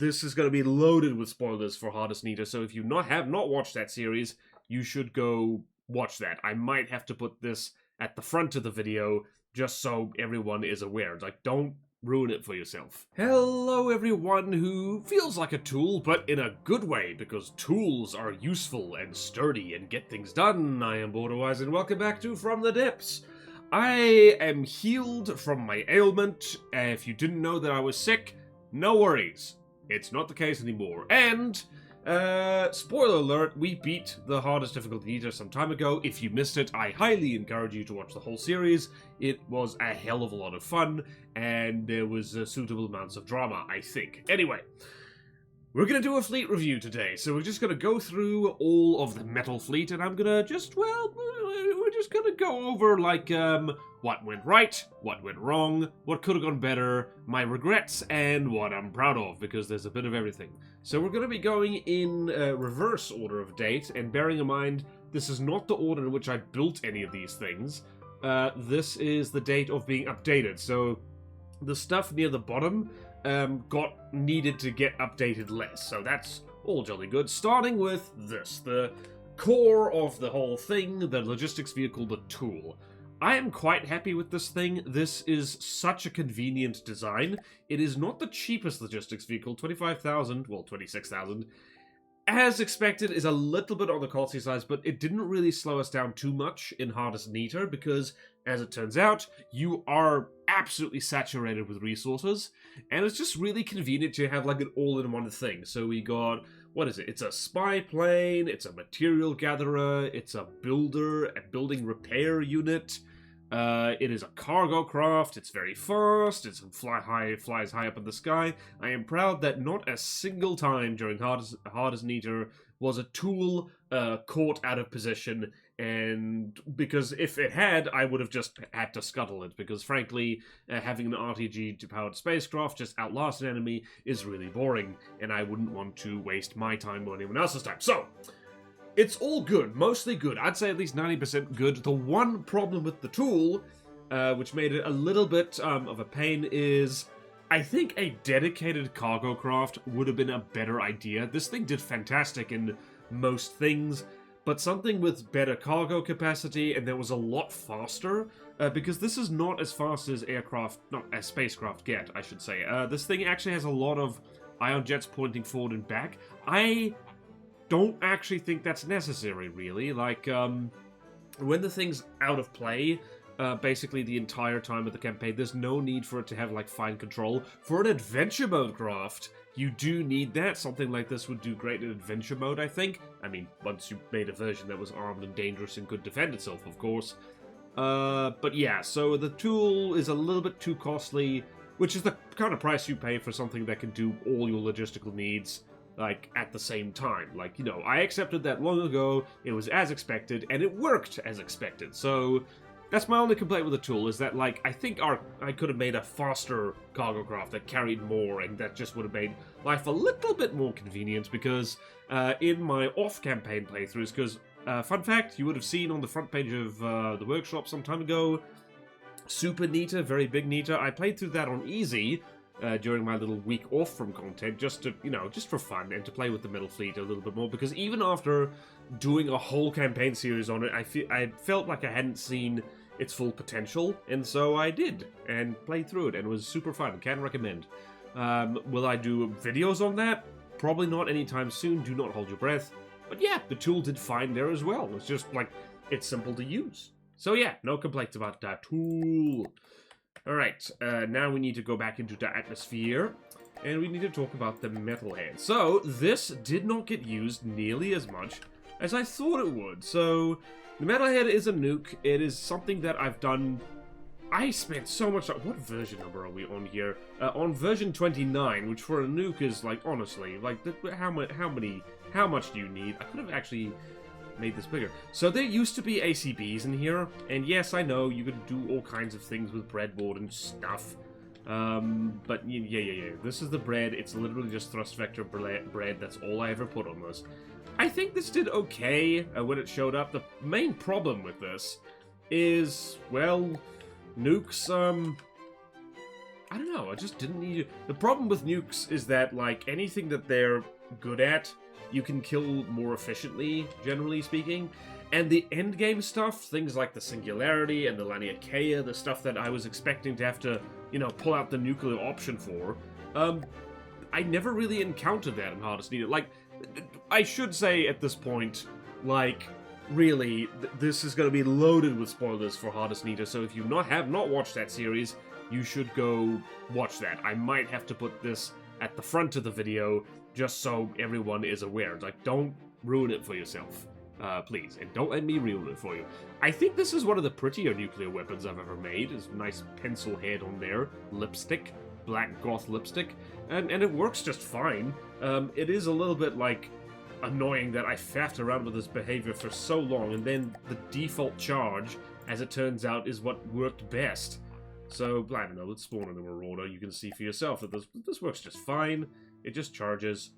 this is going to be loaded with spoilers for Hardest Nita, so if you have not watched that series, you should go watch that. I might have to put this at the front of the video, just so everyone is aware. Like, don't ruin it for yourself. Hello everyone who feels like a tool, but in a good way, because tools are useful and sturdy and get things done. I am BorderWise and welcome back to From the Depths. I am healed from my ailment. If you didn't know that I was sick, no worries. It's not the case anymore. And, spoiler alert, we beat the hardest difficulty Nita some time ago. If you missed it, I highly encourage you to watch the whole series. It was a hell of a lot of fun, and there was suitable amounts of drama, I think. Anyway, we're gonna do a fleet review today, so we're just gonna go through all of the metal fleet, and I'm gonna just, well, we're just gonna go over, like, what went right, what went wrong, what could have gone better, my regrets, and what I'm proud of, because there's a bit of everything. So we're going to be going in reverse order of date, and bearing in mind, this is not the order in which I built any of these things. This is the date of being updated, so the stuff near the bottom needed to get updated less, so that's all jolly good. Starting with this, the core of the whole thing, the logistics vehicle, the tool. I am quite happy with this thing. This is such a convenient design. It is not the cheapest logistics vehicle, 25,000, well, 26,000. As expected, is a little bit on the costly side, but it didn't really slow us down too much in Hardest Nita, because, as it turns out, you are absolutely saturated with resources, and it's just really convenient to have, like, an all-in-one thing. So we got, what is it? It's a spy plane, it's a material gatherer, it's a builder, a building repair unit, it is a cargo craft, it's very fast, it flies high up in the sky. I am proud that not a single time during Hardest Nita was a tool caught out of position, and because if it had, I would have just had to scuttle it, because frankly, having an RTG-powered spacecraft just outlast an enemy is really boring, and I wouldn't want to waste my time or anyone else's time. So, it's all good, mostly good. I'd say at least 90% good. The one problem with the tool, which made it a little bit of a pain, is I think a dedicated cargo craft would have been a better idea. This thing did fantastic in most things, but something with better cargo capacity and that was a lot faster, because this is not as fast as spacecraft get, I should say. This thing actually has a lot of ion jets pointing forward and back. I don't actually think that's necessary, really. Like, when the thing's out of play, basically the entire time of the campaign, there's no need for it to have, like, fine control. For an adventure mode craft, you do need that. Something like this would do great in adventure mode, I think. I mean, once you made a version that was armed and dangerous and could defend itself, of course. But yeah, so the tool is a little bit too costly, which is the kind of price you pay for something that can do all your logistical needs, like, at the same time. Like, you know, I accepted that long ago, it was as expected, and it worked as expected. So, that's my only complaint with the tool, is that, like, I think I could have made a faster cargo craft that carried more, and that just would have made life a little bit more convenient, because in my off-campaign playthroughs, because, fun fact, you would have seen on the front page of the workshop some time ago, Super Nita, very big Nita, I played through that on easy, during my little week off from content, just to, you know, just for fun, and to play with the metal fleet a little bit more, because even after doing a whole campaign series on it, I felt like I hadn't seen its full potential, and so I did, and played through it, and it was super fun, can recommend. Will I do videos on that? Probably not anytime soon, do not hold your breath, but yeah, the tool did fine there as well. It's just, like, it's simple to use. So yeah, no complaints about that tool. Alright, now we need to go back into the atmosphere, and we need to talk about the metalhead. So, this did not get used nearly as much as I thought it would. So, the metalhead is a nuke. It is something that I've done. I spent so much time. What version number are we on here? On version 29, which for a nuke is, like, honestly, like, how much do you need? I could have actually made this bigger. So there used to be ACBs in here, and yes, I know you could do all kinds of things with breadboard and stuff. But yeah. This is the bread. It's literally just thrust vector bread. That's all I ever put on this. I think this did okay when it showed up. The main problem with this is, well, nukes, I don't know, I just didn't need... The problem with nukes is that, like, anything that they're good at, you can kill more efficiently, generally speaking. And the endgame stuff, things like the Singularity and the Laniakea, the stuff that I was expecting to have to, you know, pull out the nuclear option for, I never really encountered that in Hardest Needed. Like, I should say at this point, like, really, this is going to be loaded with spoilers for Hardest Needed, so if you have not watched that series, you should go watch that. I might have to put this at the front of the video, just so everyone is aware. Like, don't ruin it for yourself. Please, and don't let me ruin it for you. I think this is one of the prettier nuclear weapons I've ever made. There's a nice pencil head on there, lipstick, black goth lipstick, and it works just fine. It is a little bit, like, annoying that I faffed around with this behavior for so long, and then the default charge, as it turns out, is what worked best. So, I don't know, let's spawn in the Marauder. You can see for yourself that this works just fine. It just charges,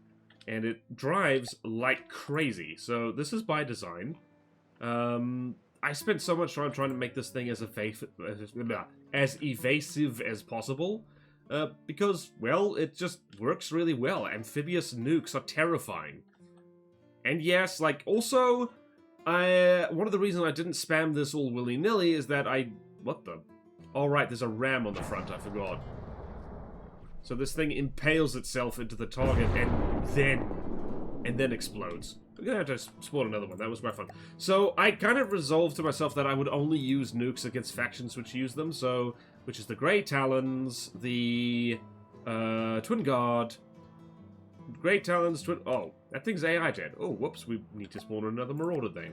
and it drives like crazy. So this is by design. I spent so much time trying to make this thing as evasive as possible, because, well, it just works really well. Amphibious nukes are terrifying. And yes, like, also, one of the reasons I didn't spam this all willy-nilly is that what the... Oh, right, there's a ram on the front, I forgot. So this thing impales itself into the target and then explodes. We're gonna have to spawn another one. That was quite fun. So I kind of resolved to myself that I would only use nukes against factions which use them. So, which is the Grey Talons, the Twin Guard, Grey Talons, Oh, that thing's AI dead. Oh, whoops. We need to spawn another Marauder thing.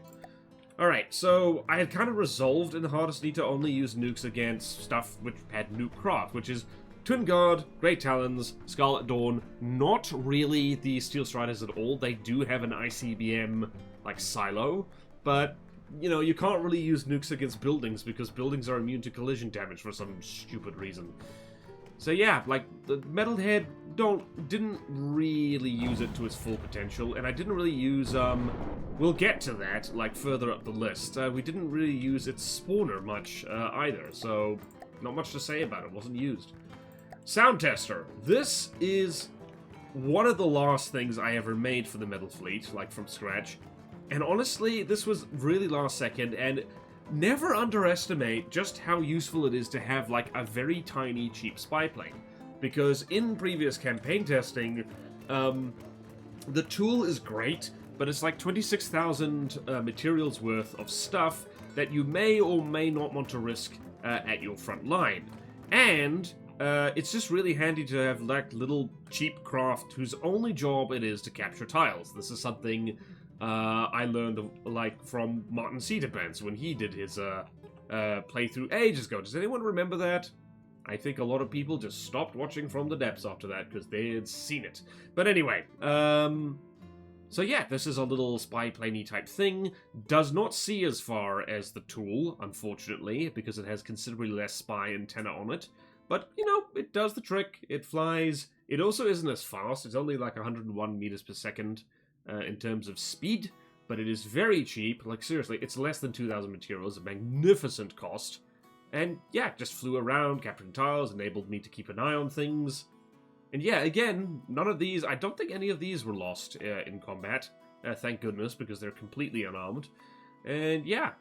Alright, so I had kind of resolved in the Hardest Need to only use nukes against stuff which had nuke craft, which is Twin Guard, Grey Talons, Scarlet Dawn, not really the Steel Striders at all. They do have an ICBM, like, silo, but, you know, you can't really use nukes against buildings because buildings are immune to collision damage for some stupid reason. So yeah, like, the Metalhead didn't really use it to its full potential, and I didn't really use, we'll get to that, like, further up the list. We didn't really use its spawner much, either, so not much to say about it. It wasn't used. Sound Tester. This is one of the last things I ever made for the Metal Fleet, like, from scratch. And honestly, this was really last second, and never underestimate just how useful it is to have, like, a very tiny, cheap spy plane. Because in previous campaign testing, the tool is great, but it's like 26,000 materials worth of stuff that you may or may not want to risk at your front line. And it's just really handy to have, like, little cheap craft whose only job it is to capture tiles. This is something I learned, like, from Martin Cederbans when he did his playthrough ages ago. Does anyone remember that? I think a lot of people just stopped watching From the Depths after that because they had seen it. But anyway, so yeah, this is a little spy planey type thing. Does not see as far as the tool, unfortunately, because it has considerably less spy antenna on it. But, you know, it does the trick. It flies. It also isn't as fast. It's only like 101 meters per second in terms of speed, but it is very cheap. Like, seriously, it's less than 2,000 materials, a magnificent cost. And yeah, just flew around, capturing tiles, enabled me to keep an eye on things. And yeah, again, none of these, I don't think any of these were lost in combat. Thank goodness, because they're completely unarmed. And yeah,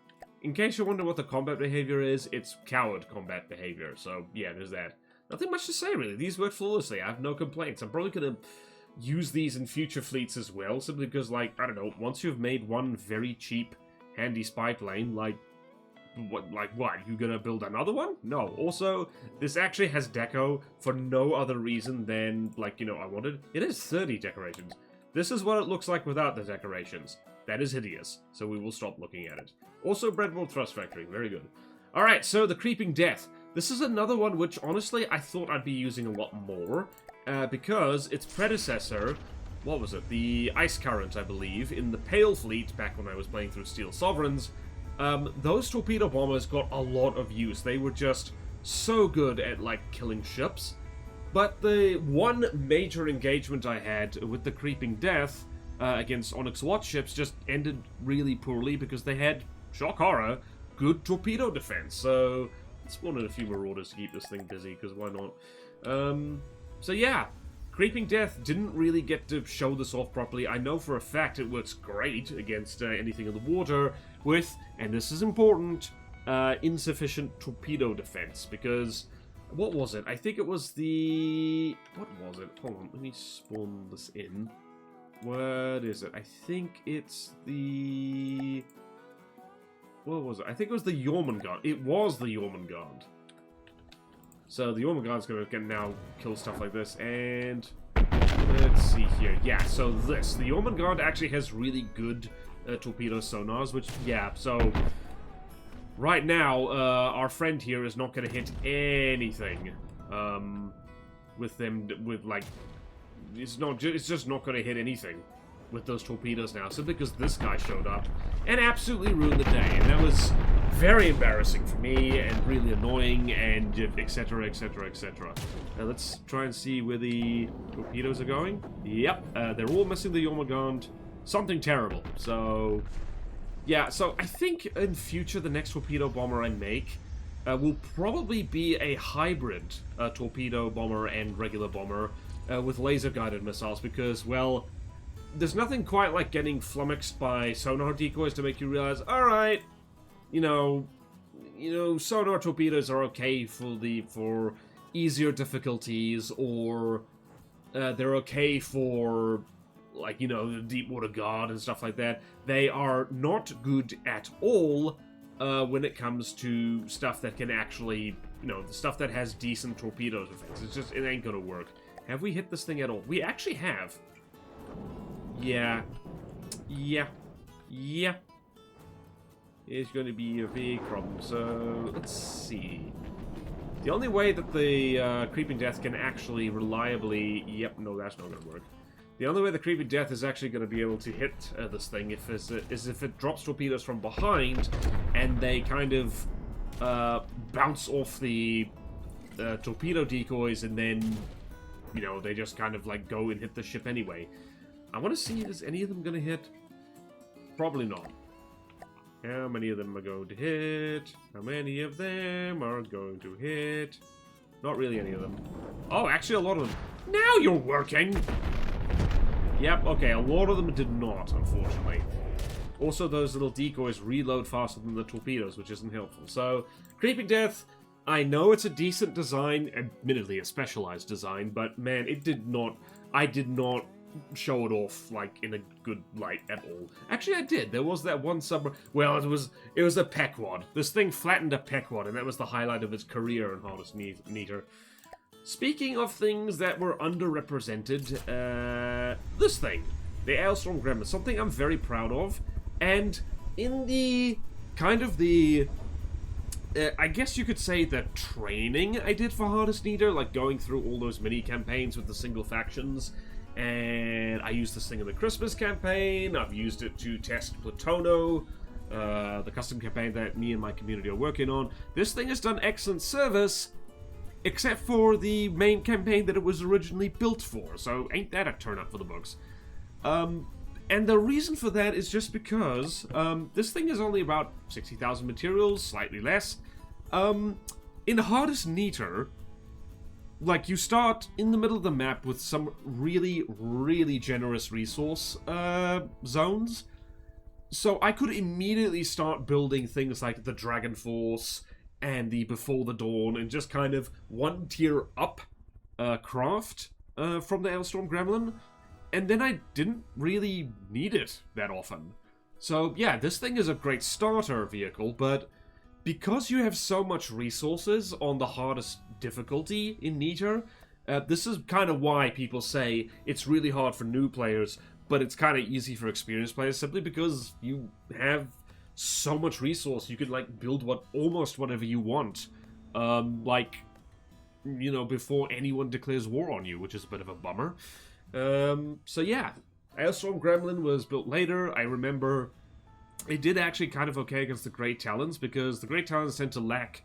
in case you wonder what the combat behavior is, it's coward combat behavior. So yeah, there's that. Nothing much to say, really. These worked flawlessly. I have no complaints. I'm probably going to use these in future fleets as well, simply because, like, I don't know, once you've made one very cheap, handy spy plane, like, what, you gonna build another one? No. Also, this actually has deco for no other reason than, like, you know, I wanted. It is 30 decorations. This is what it looks like without the decorations. That is hideous, so we will stop looking at it. Also, Breadboard Thrust Factory, very good. Alright, so the Creeping Death. This is another one which, honestly, I thought I'd be using a lot more, because its predecessor, what was it? The Ice Current, I believe, in the Pale Fleet, back when I was playing through Steel Sovereigns, those torpedo bombers got a lot of use. They were just so good at, like, killing ships. But the one major engagement I had with the Creeping Death against Onyx Watch ships just ended really poorly because they had, shock horror, good torpedo defense. So, let's spawn in a few Marauders to keep this thing busy, because why not? So yeah, Creeping Death didn't really get to show this off properly. I know for a fact it works great against anything in the water with, and this is important, insufficient torpedo defense, because... What was it? I think it was the... What was it? Hold on, let me spawn this in. What is it? I think it's the... What was it? I think it was the Jormungand. It was the Jormungand. So the Jormungand's gonna now kill stuff like this, and... Let's see here. Yeah, so this. The Jormungand actually has really good torpedo sonars, which, yeah, so... Right now, our friend here is not going to hit anything with them, with, like, it's just not going to hit anything with those torpedoes now, simply because this guy showed up and absolutely ruined the day, and that was very embarrassing for me, and really annoying, and etc, etc, etc. Let's try and see where the torpedoes are going. Yep, they're all missing the Jormungand. Something terrible, so... Yeah, so I think in future the next torpedo bomber I make will probably be a hybrid torpedo bomber and regular bomber with laser-guided missiles, because, well, there's nothing quite like getting flummoxed by sonar decoys to make you realize, alright, you know, sonar torpedoes are okay for easier difficulties, or they're okay for... like, you know, the Deepwater Guard and stuff like that. They are not good at all when it comes to stuff that can actually, you know, the stuff that has decent torpedoes and things. It's just, it ain't gonna work. Have we hit this thing at all? We actually have. Yeah. Yeah. Yeah. It's gonna be a big problem. So, let's see. The only way that the Creeping Death can actually reliably... Yep, no, that's not gonna work. The only way the Creeping Death is actually going to be able to hit this thing is if it drops torpedoes from behind, and they kind of bounce off the torpedo decoys, and then, you know, they just kind of, like, go and hit the ship anyway. I want to see, is any of them going to hit? Probably not. How many of them are going to hit? How many of them are going to hit? Not really any of them. Oh, actually a lot of them. Now you're working! Yep, okay, a lot of them did not, unfortunately. Also, those little decoys reload faster than the torpedoes, which isn't helpful. So, Creeping Death, I know it's a decent design, admittedly a specialized design, but man, I did not show it off, like, in a good light at all. Actually, I did. There was that one submarine. Well, it was a Peckwad. This thing flattened a Peckwad, and that was the highlight of its career in HardestDifficulty. Speaking of things that were underrepresented, this thing, the Ailstorm Gremlin, something I'm very proud of, and in the, kind of the, I guess you could say the training I did for HardestDifficulty, like going through all those mini-campaigns with the single factions, and I used this thing in the Christmas campaign, I've used it to test Plutono, the custom campaign that me and my community are working on. This thing has done excellent service, except for the main campaign that it was originally built for, so ain't that a turn up for the books. And the reason for that is just because this thing is only about 60,000 materials, slightly less. In HardestDifficulty, like, you start in the middle of the map with some really, really generous resource zones. So I could immediately start building things like the Dragon Force and the Before the Dawn, and just kind of one tier up craft from the Ailstorm Gremlin, and then I didn't really need it that often. So yeah, this thing is a great starter vehicle, but because you have so much resources on the hardest difficulty in Niter, this is kind of why people say it's really hard for new players, but it's kind of easy for experienced players, simply because you have so much resource. You could, like, build almost whatever you want, like, you know, before anyone declares war on you, which is a bit of a bummer. So yeah, Ailstorm Gremlin was built later. I remember it did actually kind of okay against the Great Talons, because the Great Talons tend to lack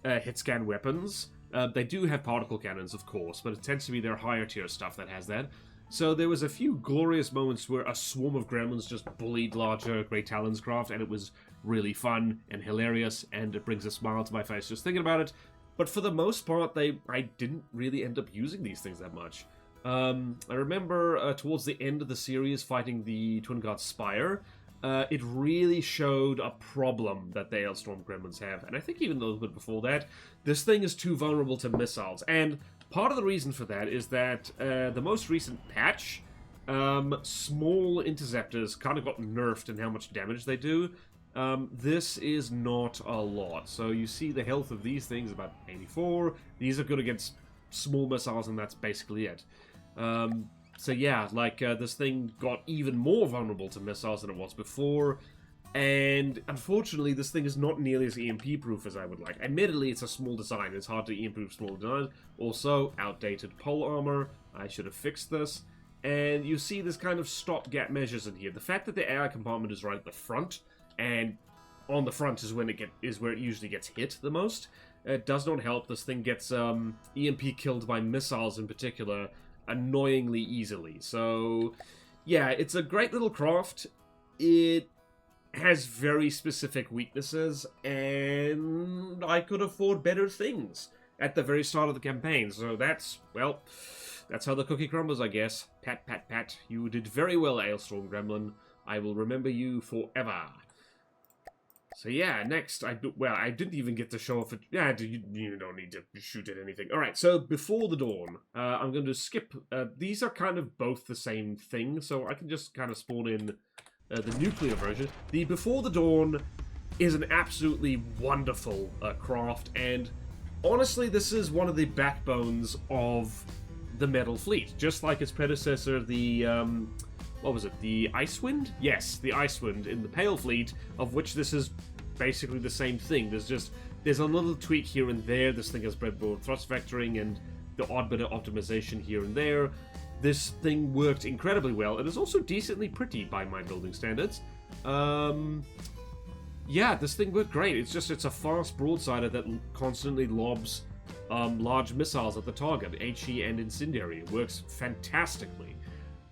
hit scan weapons. They do have particle cannons, of course, but it tends to be their higher tier stuff that has that. So there was a few glorious moments where a swarm of gremlins just bullied larger Great Talons craft, and it was really fun and hilarious, and it brings a smile to my face just thinking about it. But for the most part, I didn't really end up using these things that much. I remember towards the end of the series fighting the Twin God Spire, it really showed a problem that the Hailstorm Gremlins have. And I think even a little bit before that, this thing is too vulnerable to missiles. And part of the reason for that is that the most recent patch, small interceptors kind of got nerfed in how much damage they do. This is not a lot. So you see the health of these things about 84. These are good against small missiles, and that's basically it. So yeah, like this thing got even more vulnerable to missiles than it was before. And unfortunately, this thing is not nearly as EMP-proof as I would like. Admittedly, it's a small design. It's hard to EMP-proof small design. Also, outdated pole armor. I should have fixed this. And you see this kind of stopgap measures in here. The fact that the AI compartment is right at the front, and on the front is where it usually gets hit the most, it does not help. This thing gets EMP killed by missiles in particular annoyingly easily. So yeah, it's a great little craft. It has very specific weaknesses, and I could afford better things at the very start of the campaign. So that's, well, that's how the cookie crumbles, I guess. Pat, pat, pat. You did very well, Hailstorm Gremlin. I will remember you forever. So yeah, next, I didn't even get to show off it. Yeah, you don't need to shoot at anything. Alright, so Before the Dawn. I'm going to skip. These are kind of both the same thing, so I can just kind of spawn in the nuclear version. The Before the Dawn is an absolutely wonderful craft, and honestly, this is one of the backbones of the Metal Fleet. Just like its predecessor, the, what was it, the Icewind? Yes, the Icewind in the Pale Fleet, of which this is basically the same thing. There's a little tweak here and there. This thing has breadboard thrust vectoring and the odd bit of optimization here and there. This thing worked incredibly well. It is also decently pretty by my building standards. Yeah, this thing worked great. It's a fast broadsider that constantly lobs large missiles at the target, HE and Incendiary. It works fantastically.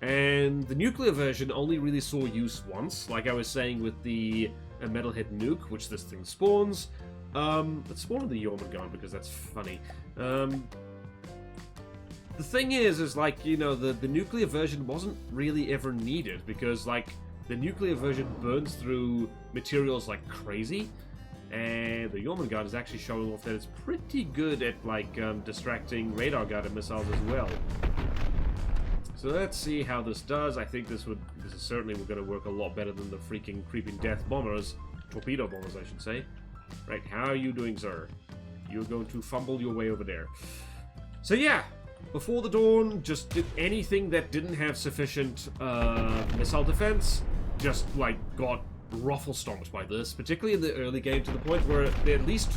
And the nuclear version only really saw use once, like I was saying with the Metalhead Nuke, which this thing spawns. Let's spawn the Jormungand because that's funny. The thing is like, you know, the nuclear version wasn't really ever needed because, like, the nuclear version burns through materials like crazy, and the Jormungand is actually showing off that it's pretty good at, like, distracting radar-guided missiles as well. So let's see how this does. I think this is certainly going to work a lot better than the freaking creeping death bombers. Torpedo bombers, I should say. Right, how are you doing, sir? You're going to fumble your way over there. So yeah, Before the Dawn just did anything that didn't have sufficient missile defense, just, like, got ruffle stomped by this, particularly in the early game, to the point where at least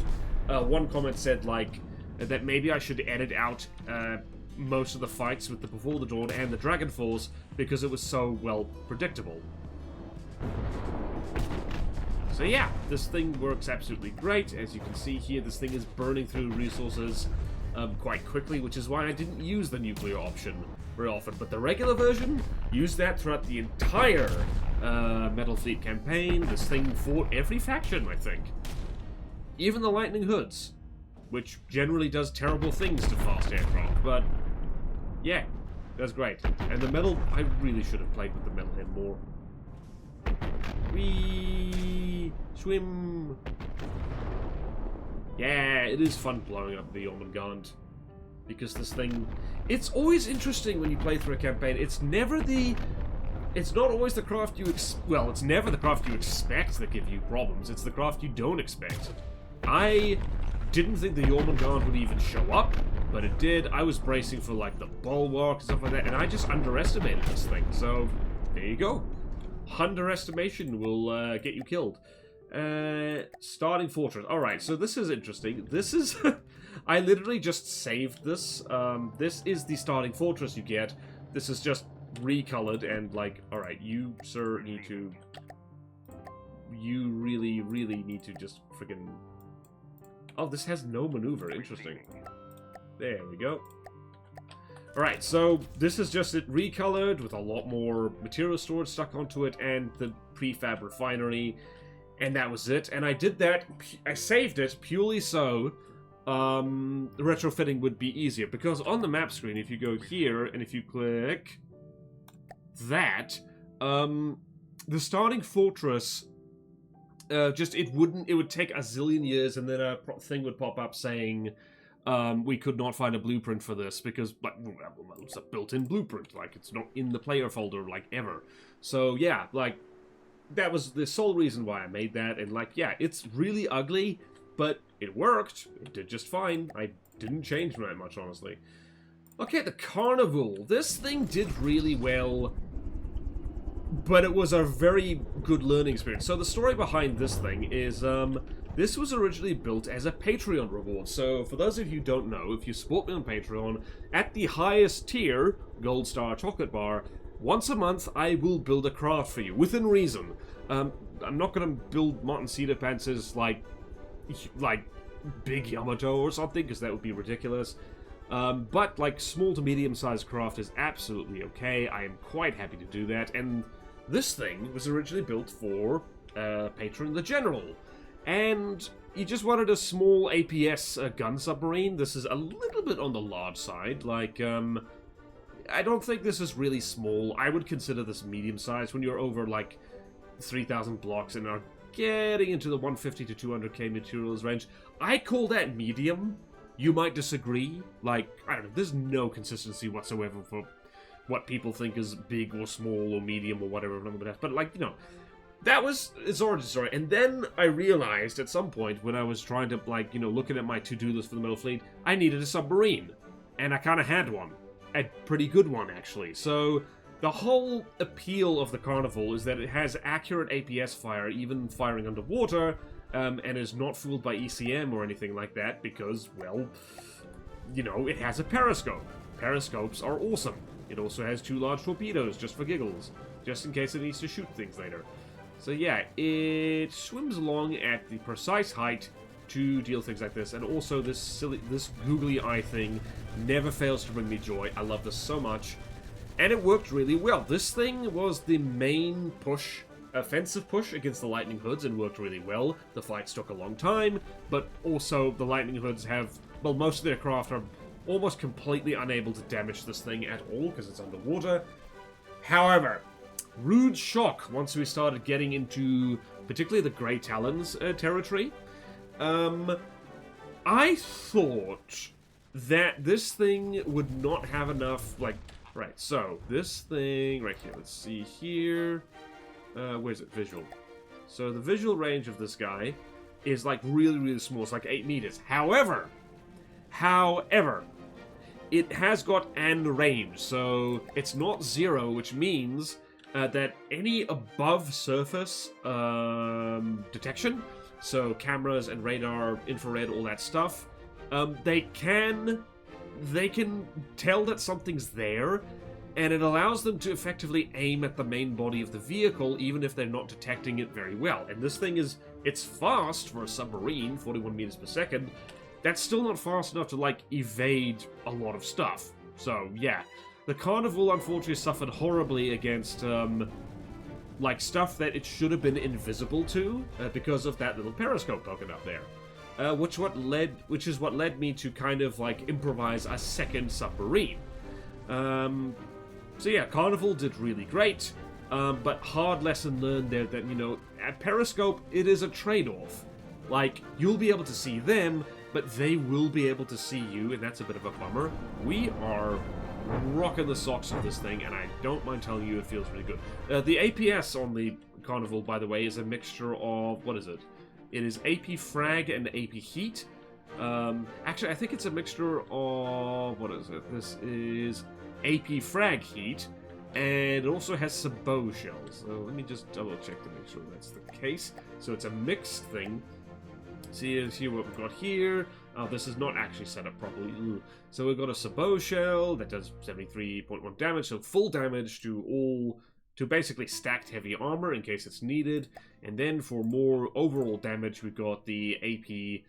one comment said, like, that maybe I should edit out most of the fights with the Before the Dawn and the Dragonfalls because it was so, well, predictable. So yeah, this thing works absolutely great. As you can see here, this thing is burning through resources quite quickly, which is why I didn't use the nuclear option very often. But the regular version, used that throughout the entire Metal Fleet campaign. This thing fought every faction, I think. Even the Lightning Hoods, which generally does terrible things to fast aircraft, but yeah, that's great. And the metal, I really should have played with the Metalhead more. Whee! Swim! Yeah, it is fun blowing up the Jormungand, because this thing, it's always interesting when you play through a campaign. It's never it's not always the craft you it's never the craft you expect that give you problems. It's the craft you don't expect. I didn't think the Jormungand would even show up, but it did. I was bracing for, like, the Bulwark and stuff like that, and I just underestimated this thing. So, there you go. Underestimation will get you killed. Starting Fortress. Alright, so this is interesting. This is... I literally just saved this. This is the Starting Fortress you get. This is just recolored and, like, alright, you, sir, need to... You really, really need to just friggin... Oh, this has no maneuver. Interesting. There we go. Alright, so this is just it recolored with a lot more material storage stuck onto it and the prefab refinery, and that was it. And I did that, I saved it purely so retrofitting would be easier. Because on the map screen, if you go here, and if you click that, the starting fortress, it would take a zillion years, and then a thing would pop up saying, we could not find a blueprint for this, because, like, well, it's a built-in blueprint, like, it's not in the player folder, like, ever. So, yeah, like, that was the sole reason why I made that, and, like, yeah, it's really ugly, but it worked. It did just fine. I didn't change very much, honestly. Okay, the carnival. This thing did really well, but it was a very good learning experience. So the story behind this thing is, this was originally built as a Patreon reward. So for those of you who don't know, if you support me on Patreon, at the highest tier, Gold Star Chocolate Bar, once a month I will build a craft for you, within reason. I'm not going to build Martin Cedar Pants's, like big Yamato or something, because that would be ridiculous. But, like, small to medium-sized craft is absolutely okay. I am quite happy to do that, and this thing was originally built for Patron the General. And you just wanted a small APS gun submarine. This is a little bit on the large side. Like, I don't think this is really small. I would consider this medium-sized when you're over, like, 3,000 blocks and are getting into the 150 to 200k materials range. I call that medium. You might disagree. Like, I don't know, there's no consistency whatsoever for what people think is big or small or medium or whatever. But, like, you know, it's origin story. And then I realized at some point when I was trying to, like, you know, looking at my to-do list for the Metal Fleet, I needed a submarine. And I kind of had one. A pretty good one, actually. So the whole appeal of the Carnival is that it has accurate APS fire, even firing underwater, and is not fooled by ECM or anything like that because, well, you know, it has a periscope. Periscopes are awesome. It also has 2 large torpedoes, just for giggles, just in case it needs to shoot things later. So yeah, it swims along at the precise height to deal things like this, and also this googly eye thing never fails to bring me joy. I love this so much. And it worked really well. This thing was the main push, offensive push against the Lightning Hoods, and worked really well. The fights took a long time, but also the Lightning Hoods have, well, most of their craft are almost completely unable to damage this thing at all because it's underwater. However, rude shock once we started getting into particularly the Grey Talons territory. I thought that this thing would not have enough, like, right, so this thing right here, let's see here, where's it, visual. So the visual range of this guy is, like, really, really small. It's like 8 meters. However, it has got an range, so it's not 0, which means that any above surface detection, so cameras and radar, infrared, all that stuff, they can tell that something's there, and it allows them to effectively aim at the main body of the vehicle, even if they're not detecting it very well. And this thing it's fast for a submarine, 41 meters per second. That's still not fast enough to, like, evade a lot of stuff. So, yeah. The Carnival, unfortunately, suffered horribly against, like, stuff that it should have been invisible to, because of that little periscope poking up there. Which is what led me to kind of, like, improvise a second submarine. So yeah, Carnival did really great, but hard lesson learned there that, you know, at Periscope, it is a trade-off. Like, you'll be able to see them, but they will be able to see you, and that's a bit of a bummer. We are rocking the socks of this thing, and I don't mind telling you it feels really good. The APS on the Carnival, by the way, is a mixture of, what is it? It is AP Frag and AP Heat. Actually, I think it's a mixture of, what is it? This is AP Frag Heat, and it also has some bow shells. So let me just double check to make sure that's the case. So it's a mixed thing. See what we've got here. This is not actually set up properly. Ooh. So we've got a sabot shell that does 73.1 damage, so full damage to basically stacked heavy armor in case it's needed. And then for more overall damage, we've got the AP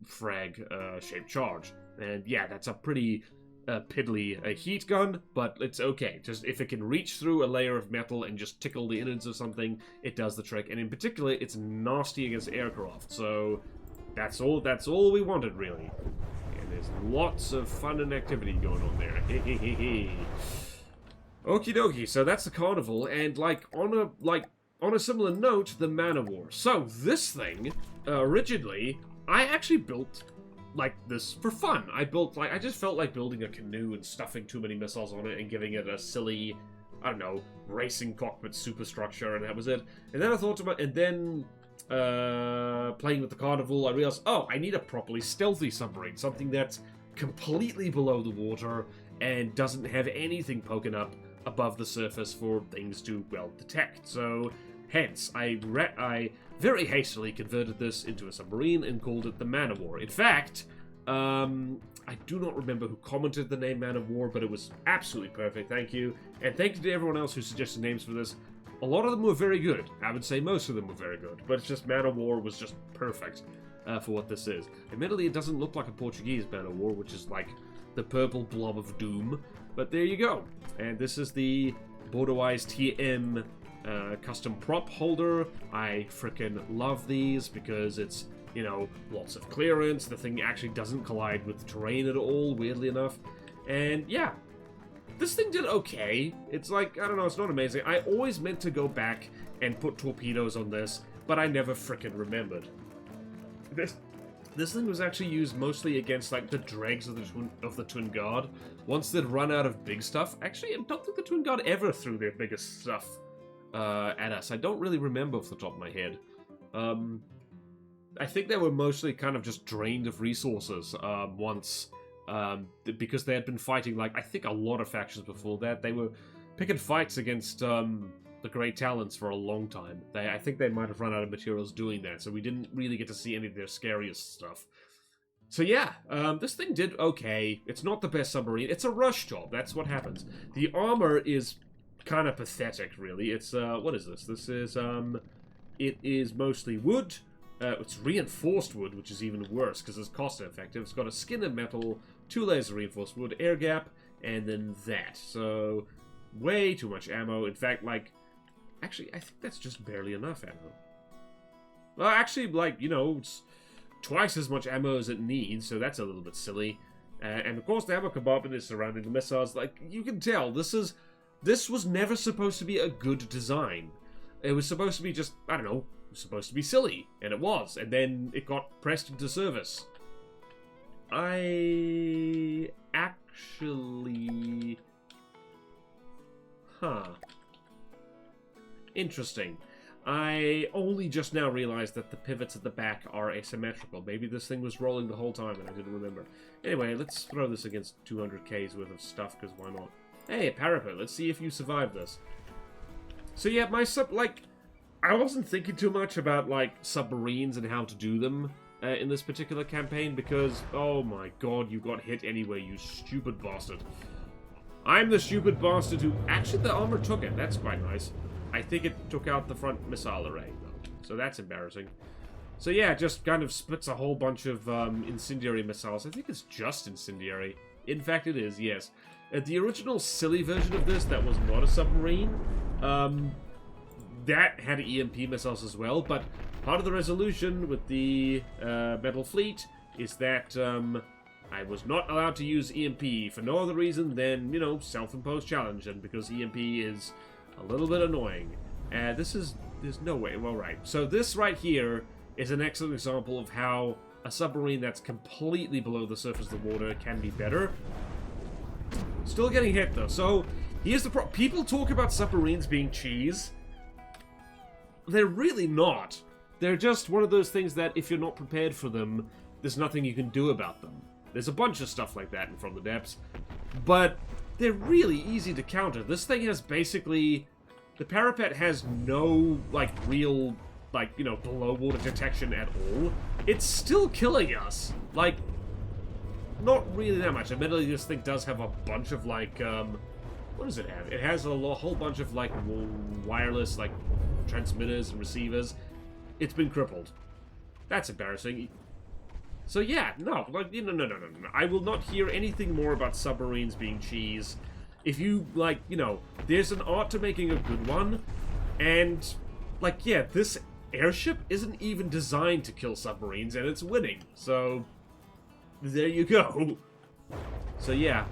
frag shaped charge. And yeah, that's a pretty piddly heat gun, but it's okay. Just if it can reach through a layer of metal and just tickle the innards of something, it does the trick. And in particular, it's nasty against aircraft. So That's all we wanted, really. And there's lots of fun and activity going on there. Okie dokie, so that's the carnival, and on a similar note, the Man of War. So this thing, originally, I actually built like this for fun. I just felt like building a canoe and stuffing too many missiles on it and giving it a silly, I don't know, racing cockpit superstructure, and that was it. And then I thought to myself, and then playing with the carnival, I realized, oh, I need a properly stealthy submarine, something that's completely below the water and doesn't have anything poking up above the surface for things to, well, detect. So, hence, I very hastily converted this into a submarine and called it the Man of War. In fact, I do not remember who commented the name Man of War, but it was absolutely perfect, thank you. And thank you to everyone else who suggested names for this. A lot of them were very good. I would say most of them were very good, but it's just Man of War was just perfect for what this is. Admittedly, it doesn't look like a Portuguese Man of War, which is like the purple blob of doom, but there you go. And this is the BorderWise TM custom prop holder. I freaking love these because it's, you know, lots of clearance. The thing actually doesn't collide with the terrain at all, weirdly enough. And yeah, this thing did okay. It's like, I don't know, it's not amazing. I always meant to go back and put torpedoes on this, but I never frickin' remembered. This thing was actually used mostly against, like, the dregs of the Twin Guard. Once they'd run out of big stuff. Actually, I don't think the Twin Guard ever threw their biggest stuff at us. I don't really remember off the top of my head. I think they were mostly kind of just drained of resources once, because they had been fighting, like, I think a lot of factions before that. They were picking fights against the Great Talents for a long time. I think they might have run out of materials doing that, so we didn't really get to see any of their scariest stuff. So yeah, this thing did okay. It's not the best submarine. It's a rush job. That's what happens. The armor is kind of pathetic, really. It's, what is this? This is, it is mostly wood. It's reinforced wood, which is even worse because it's cost effective. It's got a skin of metal, 2 layers of reinforced wood, air gap, and then that. So, way too much ammo. In fact, like, actually, I think that's just barely enough ammo. Well, actually, like, you know, it's twice as much ammo as it needs, so that's a little bit silly. And of course, the ammo compartment is surrounding the missiles. Like, you can tell, this was never supposed to be a good design. It was supposed to be just, I don't know, it was supposed to be silly, and it was, and then it got pressed into service. I actually... Huh. Interesting. I only just now realized that the pivots at the back are asymmetrical. Maybe this thing was rolling the whole time and I didn't remember. Anyway, let's throw this against 200k's worth of stuff, because why not? Hey, parapet, let's see if you survive this. So yeah, I wasn't thinking too much about, like, submarines and how to do them in this particular campaign, because, oh my god, you got hit anyway, you stupid bastard. I'm the stupid bastard who... Actually, the armor took it. That's quite nice. I think it took out the front missile array, though. So that's embarrassing. So yeah, just kind of splits a whole bunch of incendiary missiles. I think it's just incendiary. In fact, it is, yes. The original silly version of this, that was not a submarine, that had EMP missiles as well, but part of the resolution with the Metal Fleet is that I was not allowed to use EMP for no other reason than, you know, self-imposed challenge, and because EMP is a little bit annoying. There's no way, well, right. So this right here is an excellent example of how a submarine that's completely below the surface of the water can be better. Still getting hit, though. So, here's the problem. People talk about submarines being cheese. They're really not. They're just one of those things that if you're not prepared for them, there's nothing you can do about them. There's a bunch of stuff like that in From the Depths. But they're really easy to counter. This thing has basically... The parapet has no, like, real, like, you know, below water detection at all. It's still killing us. Like, not really that much. Admittedly, this thing does have a bunch of, like, what does it have? It has a whole bunch of, like, wireless, like, transmitters and receivers. It's been crippled. That's embarrassing. So yeah, no, like, no. I will not hear anything more about submarines being cheese. If you, like, you know, there's an art to making a good one, and, like, yeah, this airship isn't even designed to kill submarines, and it's winning. So, there you go. So yeah,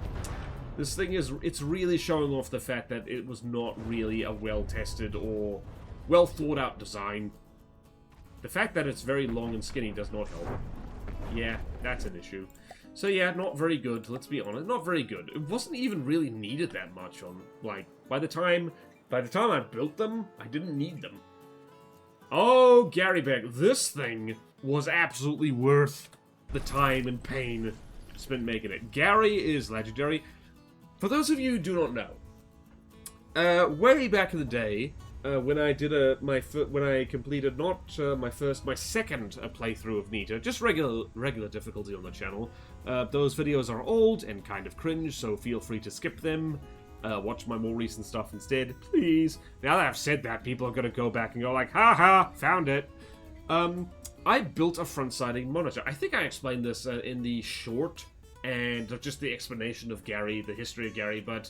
this thing it's really showing off the fact that it was not really a well-tested or well-thought-out design. The fact that it's very long and skinny does not help. Yeah, that's an issue. So yeah, not very good, let's be honest. Not very good. It wasn't even really needed that much on, like, by the time I built them, I didn't need them. Oh, Gary Beck, this thing was absolutely worth the time and pain spent making it. Gary is legendary. For those of you who do not know, way back in the day, when I did when I completed not my second playthrough of Nita, just regular difficulty on the channel. Those videos are old and kind of cringe, so feel free to skip them. Watch my more recent stuff instead, please. Now that I've said that, people are gonna go back and go like, haha, found it. I built a front-siding monitor. I think I explained this in the short and just the explanation of Gary, the history of Gary, but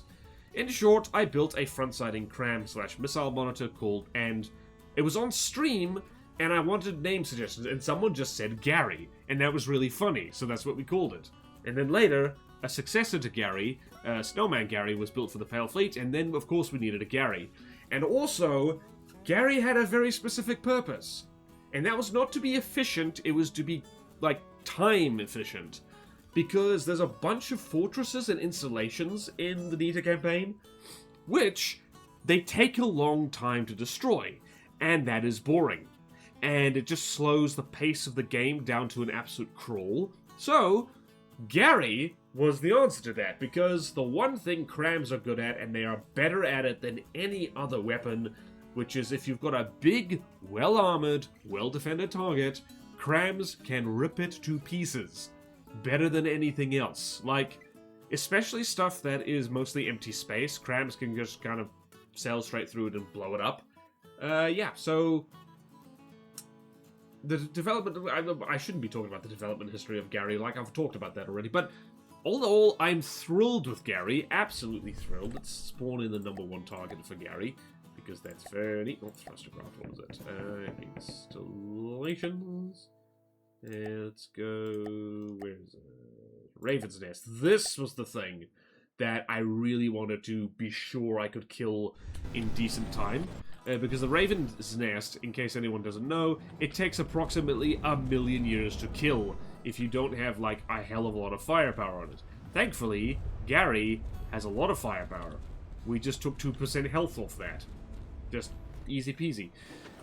in short, I built a front-siding cram/missile monitor called, and it was on stream, and I wanted name suggestions, and someone just said Gary, and that was really funny, so that's what we called it. And then later, a successor to Gary, Snowman Gary, was built for the Pale Fleet, and then, of course, we needed a Gary. And also, Gary had a very specific purpose, and that was not to be efficient, it was to be, like, time efficient. Because there's a bunch of fortresses and installations in the Nita campaign, which they take a long time to destroy, and that is boring. And it just slows the pace of the game down to an absolute crawl. So, Gary was the answer to that, because the one thing crams are good at, and they are better at it than any other weapon, which is if you've got a big, well-armored, well-defended target, crams can rip it to pieces. Better than anything else. Like, especially stuff that is mostly empty space, crams can just kind of sail straight through it and blow it up. Yeah, so the development, I shouldn't be talking about the development history of Gary, like I've talked about that already, but all in all, I'm thrilled with Gary, absolutely thrilled. Let's spawn in the #1 target for Gary, because that's very neat. Not thrustercraft, what was it? Installations. Let's go, where's it? Raven's Nest. This was the thing that I really wanted to be sure I could kill in decent time. Because the Raven's Nest, in case anyone doesn't know, it takes approximately 1,000,000 years to kill if you don't have, like, a hell of a lot of firepower on it. Thankfully, Gary has a lot of firepower. We just took 2% health off that. Just easy peasy.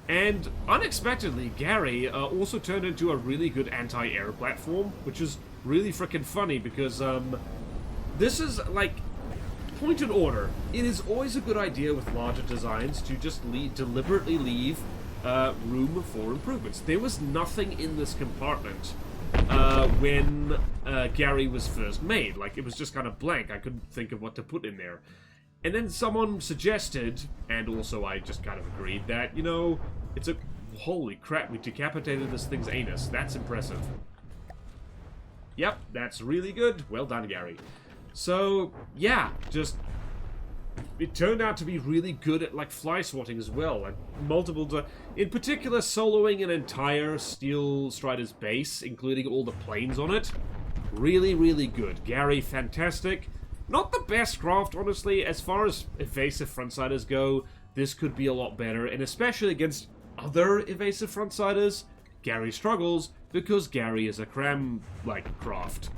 And unexpectedly, Gary also turned into a really good anti-air platform, which is really freaking funny because this is like point and order. It is always a good idea with larger designs to just deliberately leave room for improvements. There was nothing in this compartment when Gary was first made. Like, it was just kind of blank. I couldn't think of what to put in there. And then someone suggested, and also I just kind of agreed, that, you know, it's a... Holy crap, we decapitated this thing's anus. That's impressive. Yep, that's really good. Well done, Gary. So, yeah, just... It turned out to be really good at, like, fly swatting as well. Like, multiple... In particular, soloing an entire Steel Strider's base, including all the planes on it. Really, really good. Gary, fantastic. Not the best craft, honestly. As far as evasive frontsiders go, this could be a lot better, and especially against other evasive frontsiders, Gary struggles because Gary is a cram-like craft.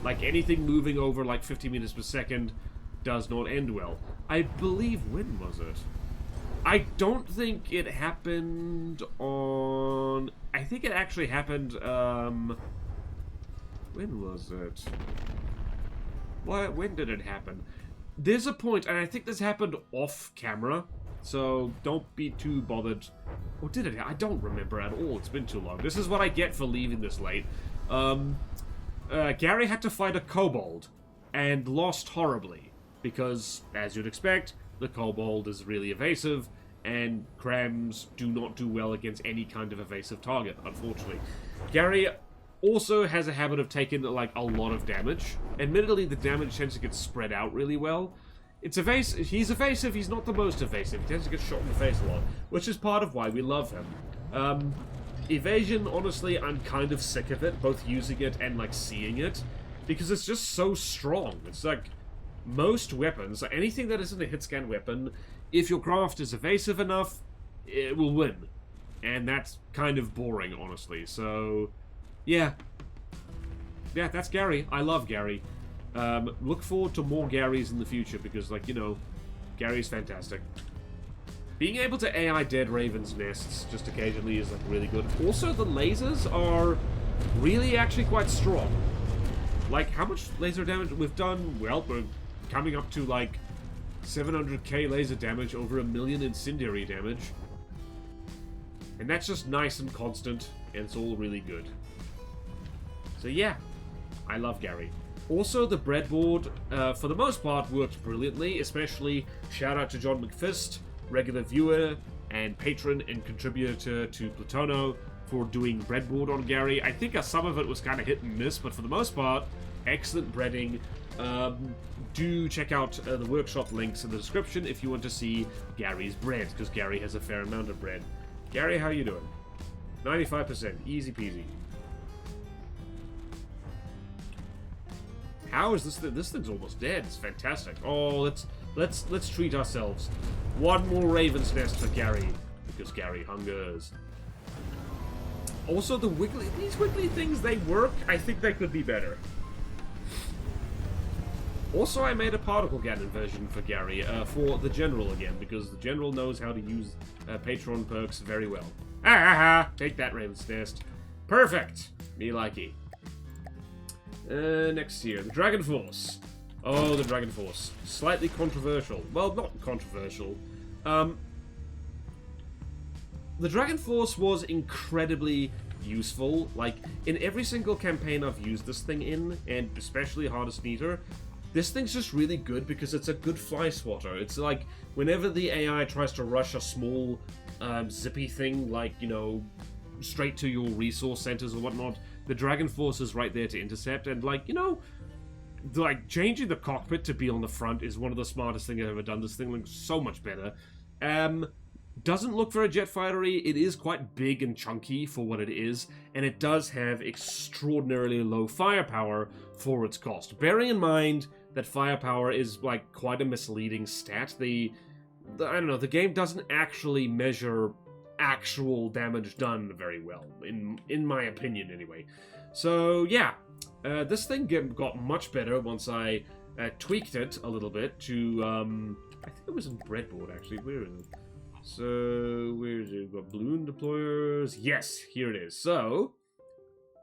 Like, anything moving over like 50 meters per second does not end well. I believe, when was it? I don't think it happened on... I think it actually happened, when was it? When did it happen? There's a point, and I think this happened off camera, so don't be too bothered. Or did it? I don't remember at all. It's been too long. This is what I get for leaving this late. Gary had to fight a kobold, and lost horribly, because, as you'd expect, the kobold is really evasive, and crams do not do well against any kind of evasive target, unfortunately. Gary also has a habit of taking, like, a lot of damage. Admittedly, the damage tends to get spread out really well. It's evasive. He's evasive. He's not the most evasive. He tends to get shot in the face a lot, which is part of why we love him. Evasion, honestly, I'm kind of sick of it, both using it and, like, seeing it, because it's just so strong. It's like, most weapons, anything that isn't a hit-scan weapon, if your craft is evasive enough, it will win. And that's kind of boring, honestly. So, yeah. Yeah, that's Gary. I love Gary. Look forward to more Garys in the future, because, like, you know, Gary's fantastic. Being able to AI dead ravens' nests just occasionally is, like, really good. Also, the lasers are really actually quite strong. Like, how much laser damage we've done? Well, we're coming up to, like, 700k laser damage, over 1 million incendiary damage. And that's just nice and constant, and it's all really good. So yeah, I love Gary. Also, the breadboard, for the most part, worked brilliantly, especially shout out to John McFist, regular viewer and patron and contributor to Plutono, for doing breadboard on Gary. I think some of it was kind of hit and miss, but for the most part, excellent breading. Do check out the workshop links in the description if you want to see Gary's bread, because Gary has a fair amount of bread. Gary, how you doing? 95%, easy peasy. How is this thing? This thing's almost dead. It's fantastic. Oh, let's treat ourselves. One more raven's nest for Gary, because Gary hungers. Also, these wiggly things, they work. I think they could be better. Also, I made a particle cannon version for Gary, for the General again, because the General knows how to use Patreon perks very well. Take that, Raven's Nest. Perfect! Me likey. Next here, the Dragon Force. Oh, the Dragon Force. Slightly controversial. Well, not controversial. The Dragon Force was incredibly useful. Like, in every single campaign I've used this thing in, and especially Hardest Meter, this thing's just really good because it's a good fly swatter. It's like, whenever the AI tries to rush a small, zippy thing, like, you know, straight to your resource centers or whatnot, the Dragon Force is right there to intercept, and, like, you know, like, changing the cockpit to be on the front is one of the smartest things I've ever done. This thing looks so much better. Doesn't look very jet fightery. It is quite big and chunky for what it is, and it does have extraordinarily low firepower for its cost. Bearing in mind that firepower is, like, quite a misleading stat. I don't know, the game doesn't actually measure actual damage done very well, in my opinion, anyway. So, yeah, this thing got much better once I tweaked it a little bit to, I think it was in breadboard, actually. Where is it? So, where is it? We've got balloon deployers. Yes, here it is. So,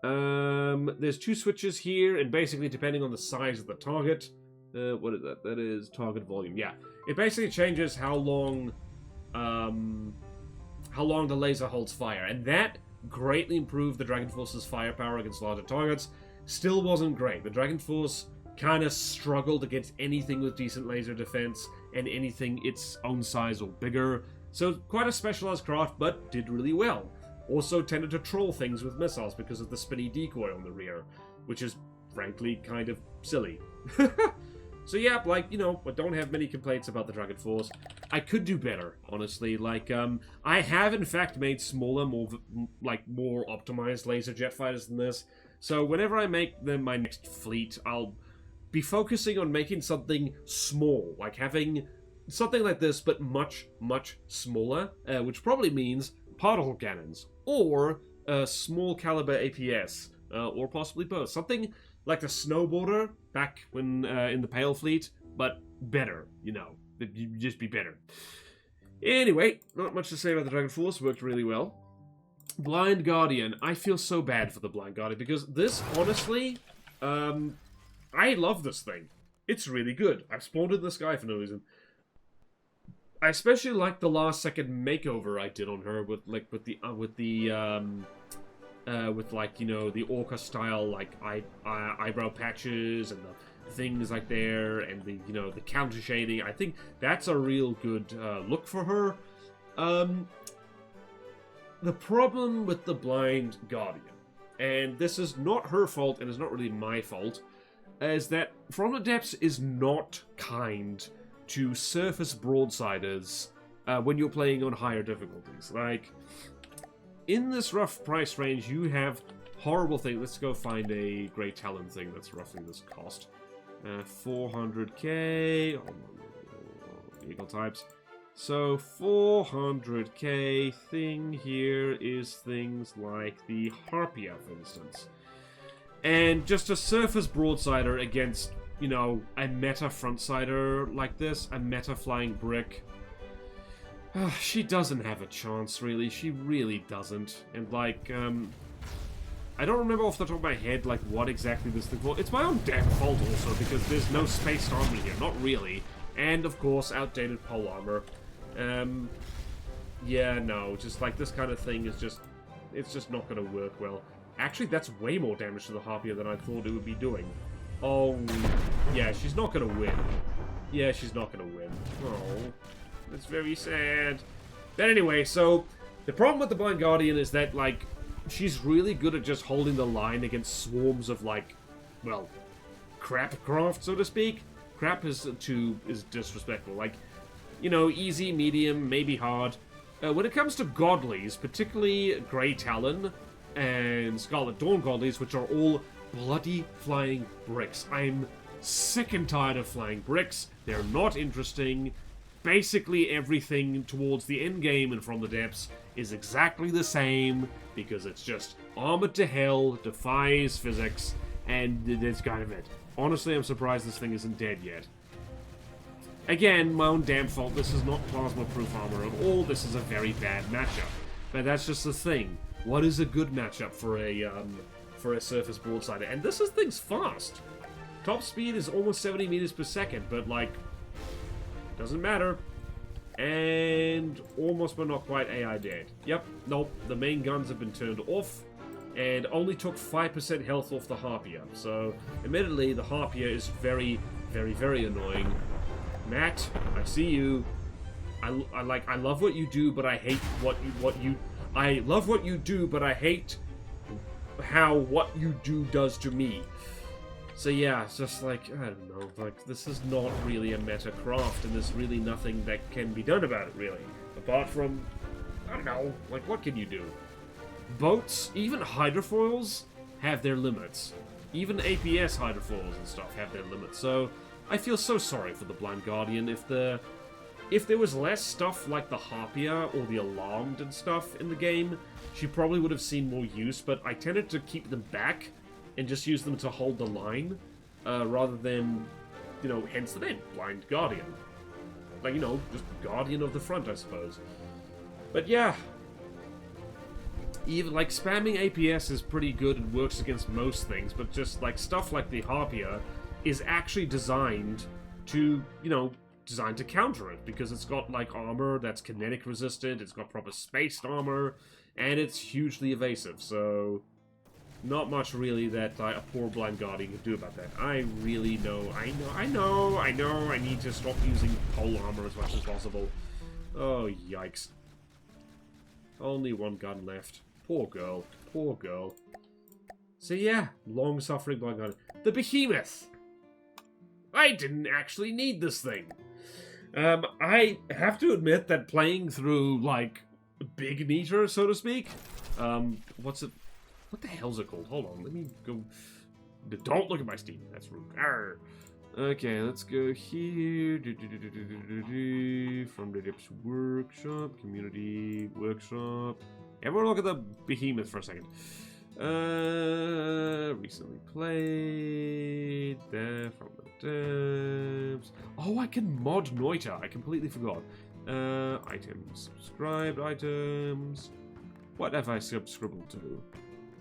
there's 2 switches here, and basically, depending on the size of the target, what is that? That is target volume. Yeah, it basically changes how long the laser holds fire, and that greatly improved the Dragon Force's firepower against larger targets. Still wasn't great. The Dragon Force kind of struggled against anything with decent laser defense and anything its own size or bigger. So quite a specialized craft, but did really well. Also tended to troll things with missiles because of the spinny decoy on the rear, which is frankly kind of silly. So yeah, like, you know, I don't have many complaints about the Dragon Force. I could do better, honestly. Like, I have in fact made smaller, more optimized laser jet fighters than this. So whenever I make my next fleet, I'll be focusing on making something small, like having something like this, but much, much smaller, which probably means particle cannons, or small caliber APS, or possibly both. Something like the Snowboarder back when in the Pale Fleet, but better, you know. It'd just be better. Anyway, not much to say about the Dragon Force. Worked really well. Blind Guardian. I feel so bad for the Blind Guardian, because this, honestly, I love this thing. It's really good. I've spawned in this guy for no reason. I especially like the last second makeover I did on her with like, you know, the orca style, like, eyebrow patches and the things like there, and the, you know, the counter shading. I think that's a real good look for her. The problem with the Blind Guardian, and this is not her fault and it's not really my fault, is that From the Depths is not kind to surface broadsiders when you're playing on higher difficulties. Like, in this rough price range, you have horrible things. Let's go find a Grey Talon thing that's roughly this cost. 400k. Vehicle types. So 400k thing here is things like the Harpia, for instance. And just a surface broadsider against, you know, a meta frontsider like this, a meta flying brick. She doesn't have a chance, really. She really doesn't. And, like, I don't remember off the top of my head, like, what exactly this thing for. It's my own damn fault, also, because there's no spaced armor here. Not really. And, of course, outdated pole armor. Yeah, no. Just, like, this kind of thing is just... It's just not gonna work well. Actually, that's way more damage to the Harpia than I thought it would be doing. Oh, yeah, she's not gonna win. Yeah, she's not gonna win. Oh, that's very sad. But anyway, so, the problem with the Blind Guardian is that, like, she's really good at just holding the line against swarms of, like, well, crap craft, so to speak. Crap is disrespectful. Like, you know, easy, medium, maybe hard. When it comes to godlies, particularly Grey Talon and Scarlet Dawn godlies, which are all bloody flying bricks. I'm sick and tired of flying bricks. They're not interesting. Basically everything towards the end game and from the depths is exactly the same, because it's just armored to hell, defies physics, and that's kind of it. Honestly, I'm surprised this thing isn't dead yet. Again, my own damn fault. This is not plasma-proof armor at all. This is a very bad matchup. But that's just the thing. What is a good matchup for a surface broadsider? And this thing's fast. Top speed is almost 70 meters per second, but, like, doesn't matter. And almost but not quite AI dead. Yep, nope, the main guns have been turned off, and only took 5% health off the Harpia. So, admittedly, the Harpia is very, very, very annoying. Matt, I see you. I love what you do, but I hate I love what you do, but I hate how what you do does to me. So yeah, it's just like, I don't know, like, this is not really a meta craft, and there's really nothing that can be done about it, really. Apart from, I don't know, like, what can you do? Boats, even hydrofoils, have their limits. Even APS hydrofoils and stuff have their limits, so I feel so sorry for the Blind Guardian. If there was less stuff like the Harpia or the Alarmed and stuff in the game, she probably would have seen more use, but I tended to keep them back and just use them to hold the line, rather than, you know, hence the name, Blind Guardian. Like, you know, just Guardian of the Front, I suppose. But yeah, even, like, spamming APS is pretty good and works against most things, but just, like, stuff like the Harpia is actually designed to, you know, designed to counter it, because it's got, like, armor that's kinetic resistant, it's got proper spaced armor, and it's hugely evasive, so not much really that a poor Blind Guardian can do about that. I really know, I need to stop using pole armor as much as possible. Oh, yikes. Only one gun left. Poor girl. Poor girl. So yeah, long-suffering Blind Guardian. The Behemoth! I didn't actually need this thing. I have to admit that playing through, like, Big Meter, so to speak, what's it? What the hell's it called? Hold on, let me go. Don't look at my Steam. That's rude. Arr. Okay, let's go here. From the Dips Workshop, Community Workshop. Everyone look at the Behemoth for a second. Recently played. There from the Depths. Oh, I can mod Noita. I completely forgot. Items. Subscribed items. What have I subscribed to?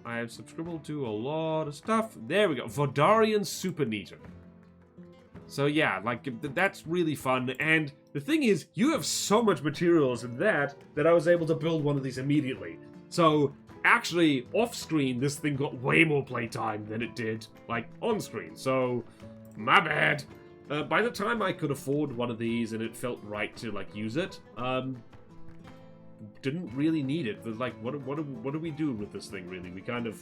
I have subscribed to a lot of stuff. There we go. Vodarian Super Neater. So yeah, like, that's really fun. And the thing is, you have so much materials in that I was able to build one of these immediately. So actually, off-screen, this thing got way more playtime than it did, like, on-screen. So, my bad. By the time I could afford one of these and it felt right to, like, use it, didn't really need it. But, like, what do we do with this thing, really? We kind of...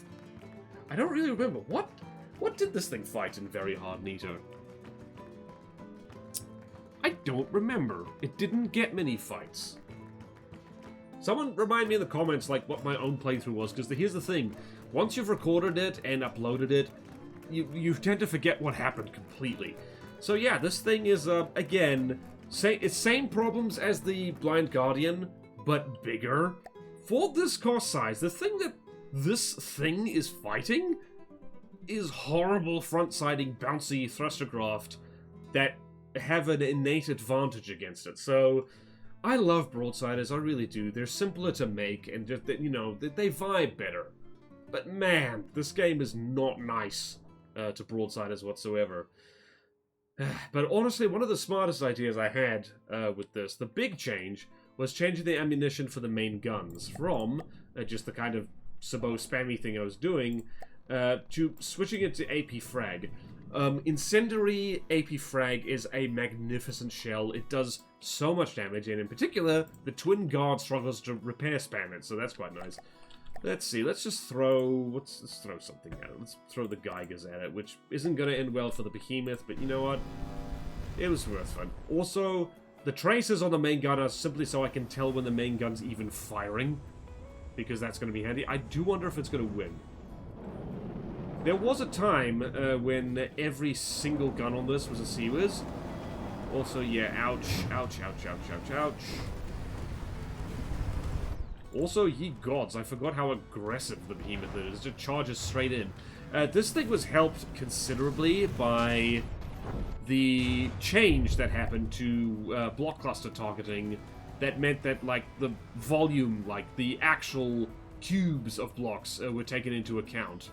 I don't really remember. What did this thing fight in Very Hard Nito? I don't remember. It didn't get many fights. Someone remind me in the comments, like, what my own playthrough was, because here's the thing. Once you've recorded it and uploaded it, you tend to forget what happened completely. So yeah, this thing is, again, it's same problems as the Blind Guardian, but bigger. For this cost size, the thing that this thing is fighting is horrible front-siding, bouncy thrustercraft that have an innate advantage against it. So, I love Broadsiders, I really do. They're simpler to make, and just, you know, they vibe better. But man, this game is not nice to Broadsiders whatsoever. But honestly, one of the smartest ideas I had with this, the big change, was changing the ammunition for the main guns from just the kind of sabo spammy thing I was doing to switching it to AP Frag. Incendiary AP Frag is a magnificent shell. It does so much damage, and in particular, the Twin Guard struggles to repair spam it, so that's quite nice. Let's see, let's throw something at it. Let's throw the Geigers at it, which isn't going to end well for the Behemoth, but you know what? It was worth fun. Also, the tracers on the main gun are simply so I can tell when the main gun's even firing, because that's going to be handy. I do wonder if it's going to win. There was a time when every single gun on this was a CWIS. Also, yeah, ouch, ouch, ouch, ouch, ouch, ouch. Also, ye gods, I forgot how aggressive the Behemoth is. It just charges straight in. This thing was helped considerably by the change that happened to block cluster targeting. That meant that, like, the volume, like, the actual cubes of blocks were taken into account.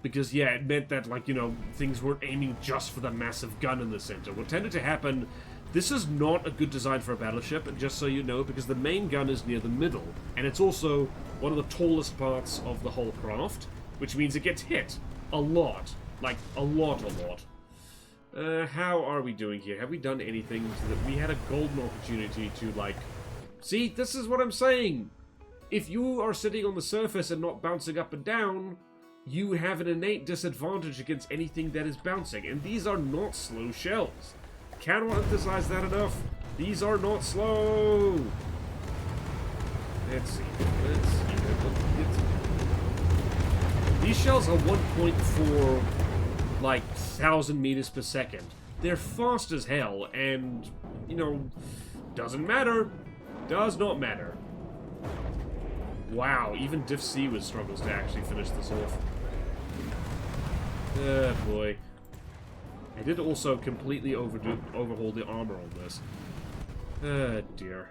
Because, yeah, it meant that, like, you know, things weren't aiming just for the massive gun in the center. What tended to happen, this is not a good design for a battleship, just so you know, because the main gun is near the middle, and it's also one of the tallest parts of the whole craft, which means it gets hit a lot. Like, a lot. How are we doing here? Have we done anything so that we had a golden opportunity to, like... See, this is what I'm saying! If you are sitting on the surface and not bouncing up and down, you have an innate disadvantage against anything that is bouncing, and these are not slow shells. Cannot emphasize that enough. These are not slow. Let's see. These shells are 1.4, like, 1,000 meters per second. They're fast as hell, and, you know, doesn't matter. Does not matter. Wow, even Diff C struggles to actually finish this off. Oh boy. I did also completely overhaul the armor on this. Oh dear.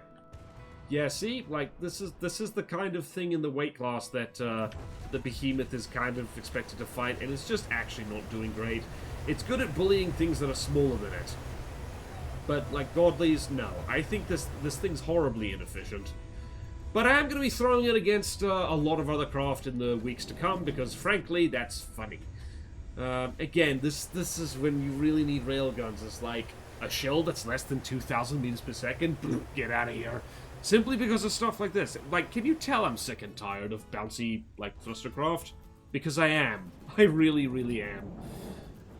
Yeah, see, like, this is the kind of thing in the weight class that the Behemoth is kind of expected to fight, and it's just actually not doing great. It's good at bullying things that are smaller than it. But, like, Godlies, no. I think this thing's horribly inefficient. But I am going to be throwing it against a lot of other craft in the weeks to come, because, frankly, that's funny. Again, this is when you really need railguns. It's like a shell that's less than 2,000 meters per second. Get out of here. Simply because of stuff like this. Like, can you tell I'm sick and tired of bouncy, like, thrustercraft? Because I am. I really, really am.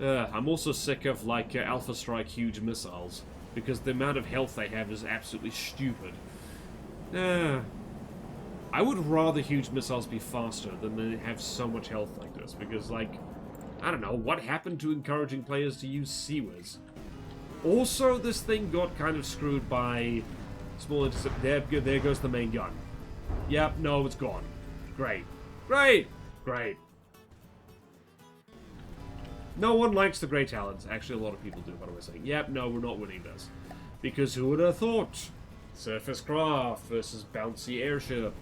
I'm also sick of, like, Alpha Strike huge missiles. Because the amount of health they have is absolutely stupid. I would rather huge missiles be faster than they have so much health like this. Because, like... I don't know, what happened to encouraging players to use CWIS? Also, this thing got kind of screwed by small intercept. There goes the main gun. Yep, no, it's gone. Great. Great! Great. No one likes the Grey Talons. Actually, a lot of people do, what am I saying? Yep, no, we're not winning this. Because who would have thought? Surface craft versus bouncy airship.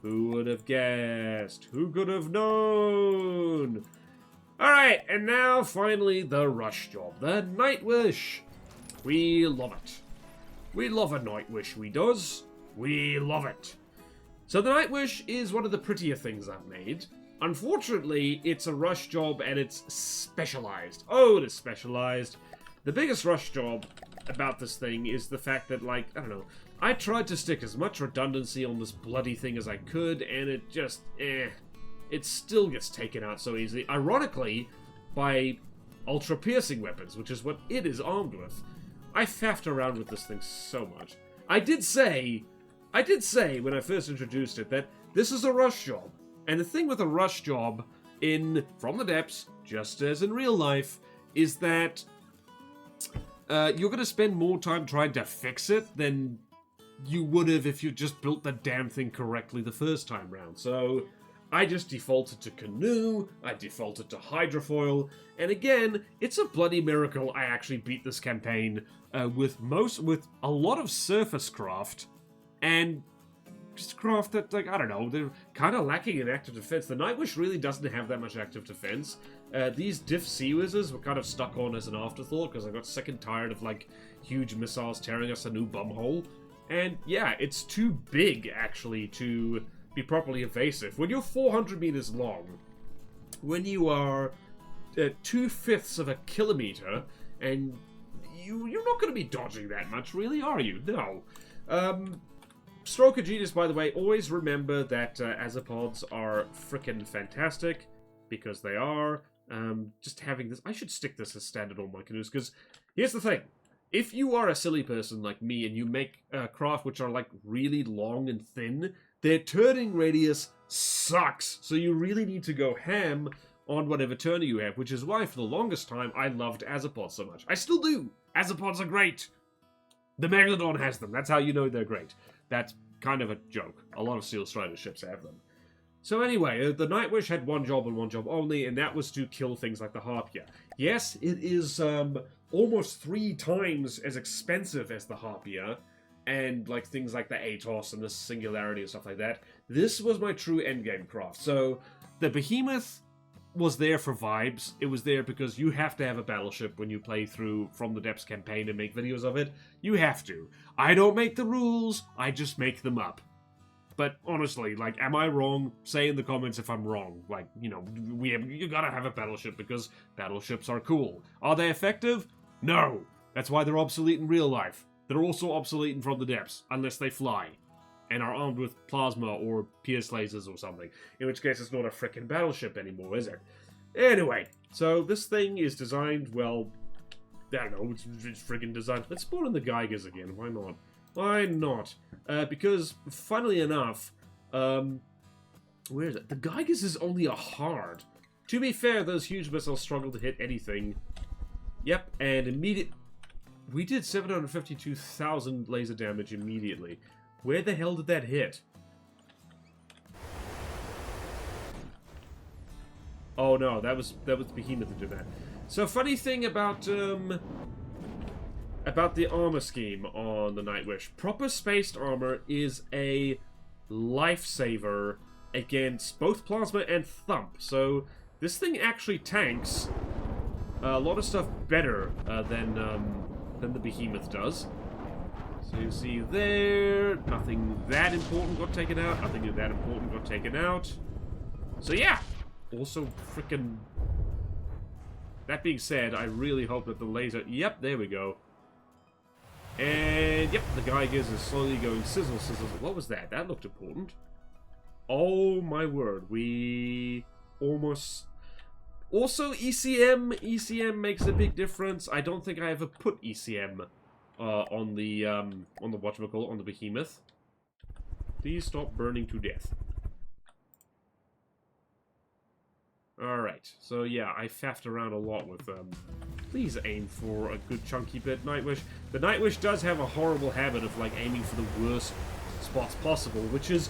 Who would have guessed? Who could have known? Alright, and now, finally, the rush job. The Nightwish. We love it. We love a Nightwish, we does. We love it. So the Nightwish is one of the prettier things I've made. Unfortunately, it's a rush job and it's specialized. Oh, it is specialized. The biggest rush job about this thing is the fact that, like, I don't know, I tried to stick as much redundancy on this bloody thing as I could, and it just, it still gets taken out so easily. Ironically, by ultra-piercing weapons, which is what it is armed with. I faffed around with this thing so much. I did say I did say when I first introduced it that this is a rush job. And the thing with a rush job in From the Depths, just as in real life, is that you're going to spend more time trying to fix it than you would have if you just built the damn thing correctly the first time round. So I just defaulted to canoe, I defaulted to hydrofoil, and again, it's a bloody miracle I actually beat this campaign with a lot of surface craft, and just craft that, like, I don't know, they're kind of lacking in active defense. The Nightwish really doesn't have that much active defense. These diff sea whizzes were kind of stuck on as an afterthought because I got sick and tired of, like, huge missiles tearing us a new bumhole. And yeah, it's too big, actually, to be properly evasive. When you're 400 meters long, when you are 2/5 of a kilometer, and you're not going to be dodging that much, really, are you? No. Stroke of Genius, by the way, always remember that Azapods are frickin' fantastic, because they are. Just having this, I should stick this as standard on my canoes, because here's the thing. If you are a silly person like me and you make craft which are like really long and thin, their turning radius sucks. So you really need to go ham on whatever turner you have, which is why for the longest time I loved Azapods so much. I still do. Azapods are great. The Megalodon has them. That's how you know they're great. That's kind of a joke. A lot of Steel Strider ships have them. So anyway, the Nightwish had one job and one job only, and that was to kill things like the Harpia. Yes, it is almost 3 times as expensive as the Harpia, and like things like the Atos and the Singularity and stuff like that. This was my true endgame craft. So the Behemoth was there for vibes. It was there because you have to have a battleship when you play through From the Depths campaign and make videos of it. You have to. I don't make the rules, I just make them up. But honestly, like, am I wrong? Say in the comments if I'm wrong. Like, you know, you gotta have a battleship because battleships are cool. Are they effective? No. That's why they're obsolete in real life. They're also obsolete in From the Depths, unless they fly and are armed with plasma or pierce lasers or something. In which case, it's not a frickin' battleship anymore, is it? Anyway, so this thing is designed, well, I don't know, it's friggin' designed. Let's spawn in the Geigers again, why not? Why not? Because, funnily enough, where is it? The Geigers is only a hard. To be fair, those huge missiles struggle to hit anything. Yep, and we did 752,000 laser damage immediately. Where the hell did that hit? Oh no, that was Behemoth that did that. So, funny thing about the armor scheme on the Nightwish. Proper spaced armor is a lifesaver against both plasma and thump. So this thing actually tanks a lot of stuff better than the Behemoth does. So you see there, nothing that important got taken out, nothing that important got taken out. So yeah, also frickin'... That being said, I really hope that the laser... Yep, there we go. And, yep, the Geigers is slowly going sizzle, sizzle. What was that? That looked important. Oh, my word. We almost... Also, ECM. ECM makes a big difference. I don't think I ever put ECM on the whatchamacallit, on the Behemoth. Please stop burning to death. Alright, so yeah, I faffed around a lot with please aim for a good chunky bit, Nightwish. The Nightwish does have a horrible habit of, like, aiming for the worst spots possible, which is,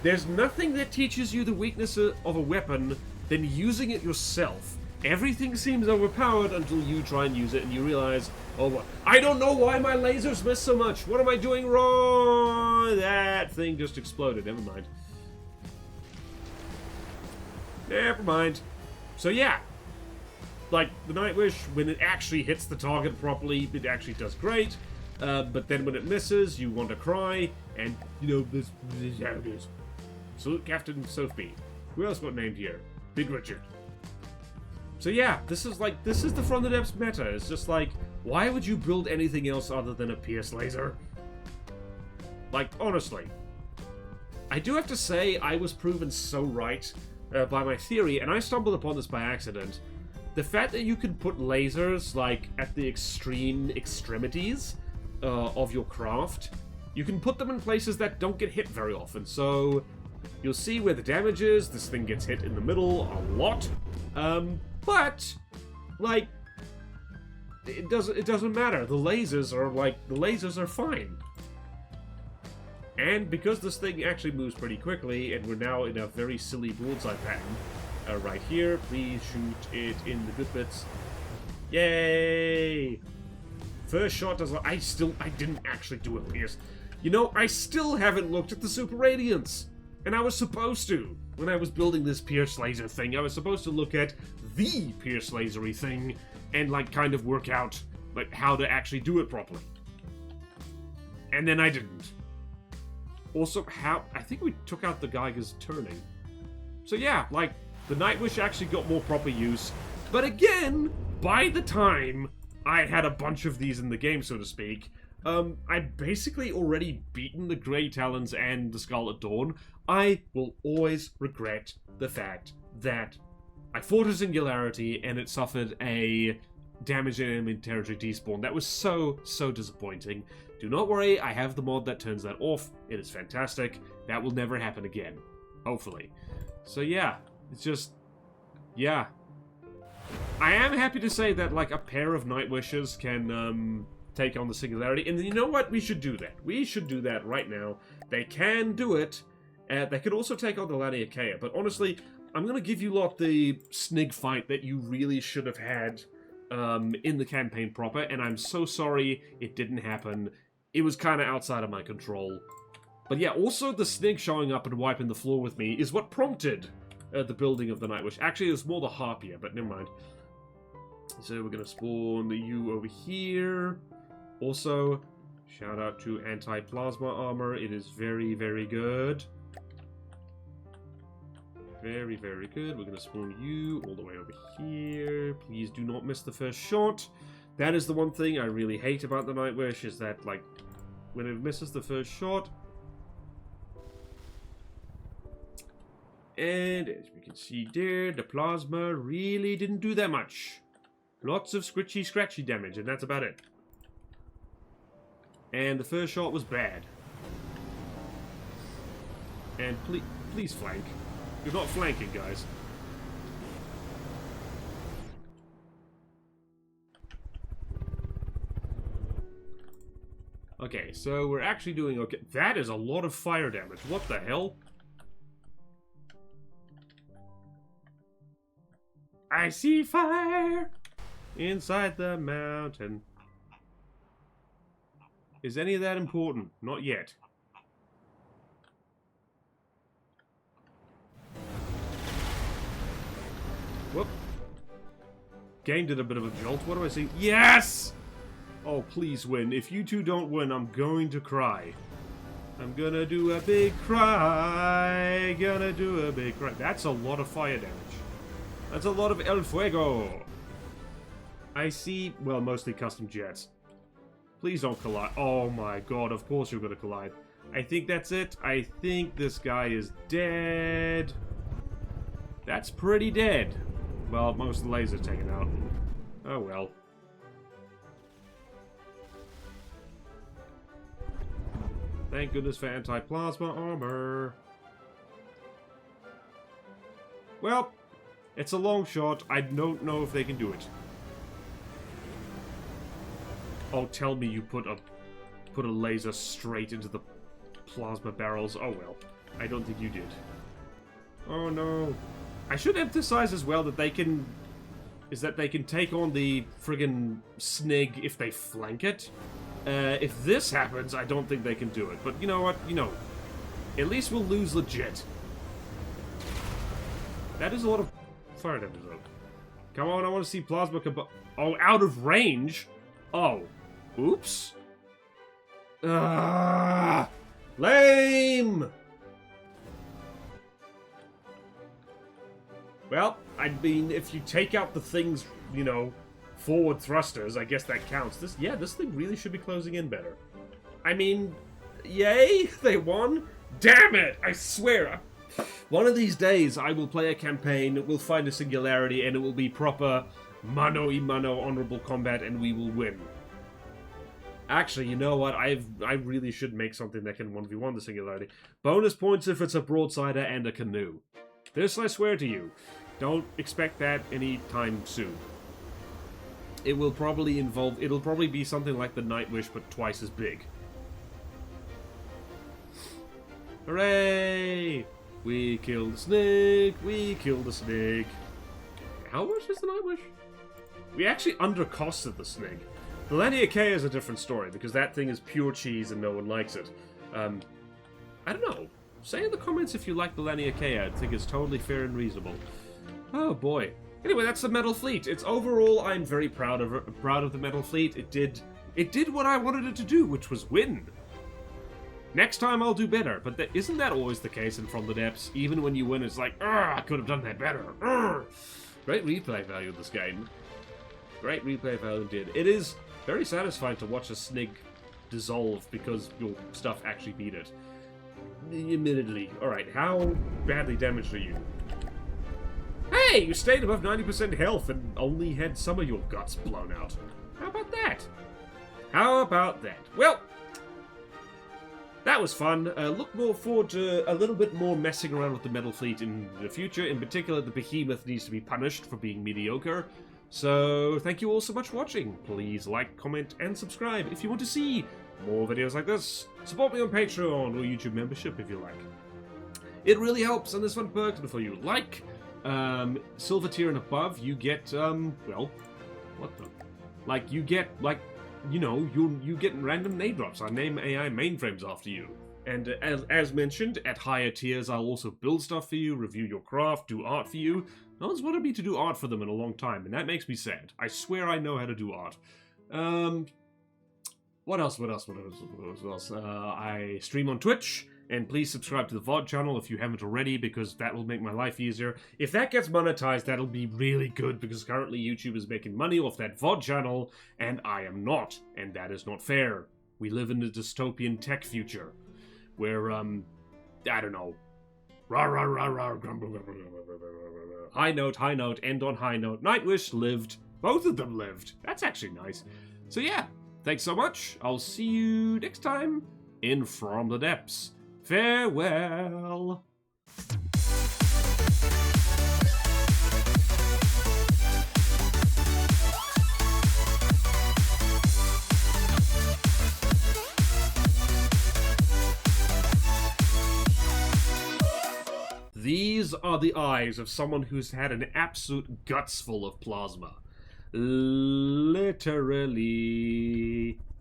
there's nothing that teaches you the weakness of a weapon than using it yourself. Everything seems overpowered until you try and use it and you realize, oh, I don't know why my lasers miss so much. What am I doing wrong? That thing just exploded. Never mind. Never mind. So yeah, like, the Nightwish, when it actually hits the target properly, it actually does great. But then when it misses, you want to cry, and, you know, this is how it is. Salute Captain Sophie. Who else got named here? Big Richard. So yeah, this is the From the Depths meta. It's just like, why would you build anything else other than a pierce laser? Like, honestly. I do have to say, I was proven so right by my theory, and I stumbled upon this by accident. The fact that you can put lasers, like, at the extreme extremities of your craft you can put them in places that don't get hit very often. So you'll see where the damage is. This thing gets hit in the middle a lot. But, like, it doesn't matter. The lasers are fine. And because this thing actually moves pretty quickly, and we're now in a very silly bullseye pattern, right here, please shoot it in the good bits. Yay! First shot does. I didn't actually do it, Pierce. You know, I still haven't looked at the super radiance, and I was supposed to. When I was building this Pierce laser thing, I was supposed to look at the Pierce lasery thing and, like, kind of work out, like, how to actually do it properly. And then I didn't. Also, I think we took out the Geiger's turning. So yeah, like, the Nightwish actually got more proper use. But again, by the time I had a bunch of these in the game, so to speak, I'd basically already beaten the Grey Talons and the Scarlet Dawn. I will always regret the fact that I fought a Singularity and it suffered a damage and enemy territory despawn. That was so disappointing. Do not worry, I have the mod that turns that off. It is fantastic. That will never happen again. Hopefully. So yeah, it's just... yeah. I am happy to say that, like, a pair of Nightwishes can, take on the Singularity. And you know what? We should do that. We should do that right now. They can do it. They could also take on the Laniakea. But honestly, I'm going to give you lot the Snig fight that you really should have had in the campaign proper. And I'm so sorry it didn't happen. It was kind of outside of my control. But yeah, also the Snig showing up and wiping the floor with me is what prompted the building of the Nightwish. Actually, it was more the Harpier, but never mind. So we're going to spawn you over here. Also, shout out to anti-plasma armor. It is very, very good. Very, very good. We're going to spawn you all the way over here. Please do not miss the first shot. That is the one thing I really hate about the Nightwish, is that, like, when it misses the first shot. And as we can see there, the plasma really didn't do that much. Lots of scratchy damage, and that's about it. And the first shot was bad. And please flank. You're not flanking, guys. Okay, so we're actually doing okay. That is a lot of fire damage. What the hell? I see fire inside the mountain. Is any of that important? Not yet. Whoop. Game did a bit of a jolt. What do I see? Yes! Oh, please win. If you two don't win, I'm going to cry. I'm gonna do a big cry. Gonna do a big cry. That's a lot of fire damage. That's a lot of El Fuego. I see, well, mostly custom jets. Please don't collide. Oh my god, of course you're gonna collide. I think that's it. I think this guy is dead. That's pretty dead. Well, most of the lasers taken out. Oh well. Thank goodness for anti-plasma armor. Well, it's a long shot. I don't know if they can do it. Oh, tell me you put a laser straight into the plasma barrels. Oh well, I don't think you did. Oh no. I should emphasize as well that they can take on the friggin' Snig if they flank it. If this happens, I don't think they can do it. But you know what? You know, at least we'll lose legit. That is a lot of fire damage though. Come on, I want to see plasma oh, out of range? Oh. Oops. Lame! Well, I mean, if you take out the thing's, you know, forward thrusters, I guess that counts. This thing really should be closing in better. I mean, yay, they won. Damn it, I swear. One of these days, I will play a campaign, we'll find a singularity, and it will be proper mano-y-mano honorable combat, and we will win. Actually, you know what? I really should make something that can 1v1 the singularity. Bonus points if it's a broadsider and a canoe. This I swear to you. Don't expect that anytime soon. It will probably involve... It'll probably be something like the Nightwish, but twice as big. Hooray! We killed the snake! We killed the snake! How much is the Nightwish? We actually undercosted the snake. The Laniakea is a different story, because that thing is pure cheese and no one likes it. I don't know. Say in the comments if you like the Laniakea. I think it's totally fair and reasonable. Oh boy. Anyway, that's the Metal Fleet. It's overall, I'm very proud of the Metal Fleet. It did what I wanted it to do, which was win. Next time I'll do better, but isn't that always the case in From the Depths? Even when you win, it's like, I could have done that better. Great replay value of this game. Great replay value indeed. It is very satisfying to watch a snig dissolve because your stuff actually beat it. Admittedly. Alright, how badly damaged are you? Hey, you stayed above 90% health and only had some of your guts blown out. How about that? How about that? Well, that was fun. Look more forward to a little bit more messing around with the Metal Fleet in the future. In particular, the Behemoth needs to be punished for being mediocre. So, thank you all so much for watching. Please like, comment, and subscribe if you want to see more videos like this. Support me on Patreon or YouTube membership if you like. It really helps, and there's fun perks for you. Like, silver tier and above, you get, well, what the? Like, you get, like, you know, you get random name drops. I name AI mainframes after you. And as mentioned, at higher tiers, I'll also build stuff for you, review your craft, do art for you. No one's wanted me to do art for them in a long time, and that makes me sad. I swear I know how to do art. What else? I stream on Twitch, and please subscribe to the VOD channel if you haven't already, because that will make my life easier. If that gets monetized, that'll be really good, because currently YouTube is making money off that VOD channel, and I am not, and that is not fair. We live in a dystopian tech future, where, I don't know. High note, end on high note. Nightwish lived. Both of them lived. That's actually nice. So yeah, thanks so much. I'll see you next time in From the Depths. Farewell. These are the eyes of someone who's had an absolute guts full of plasma. Literally.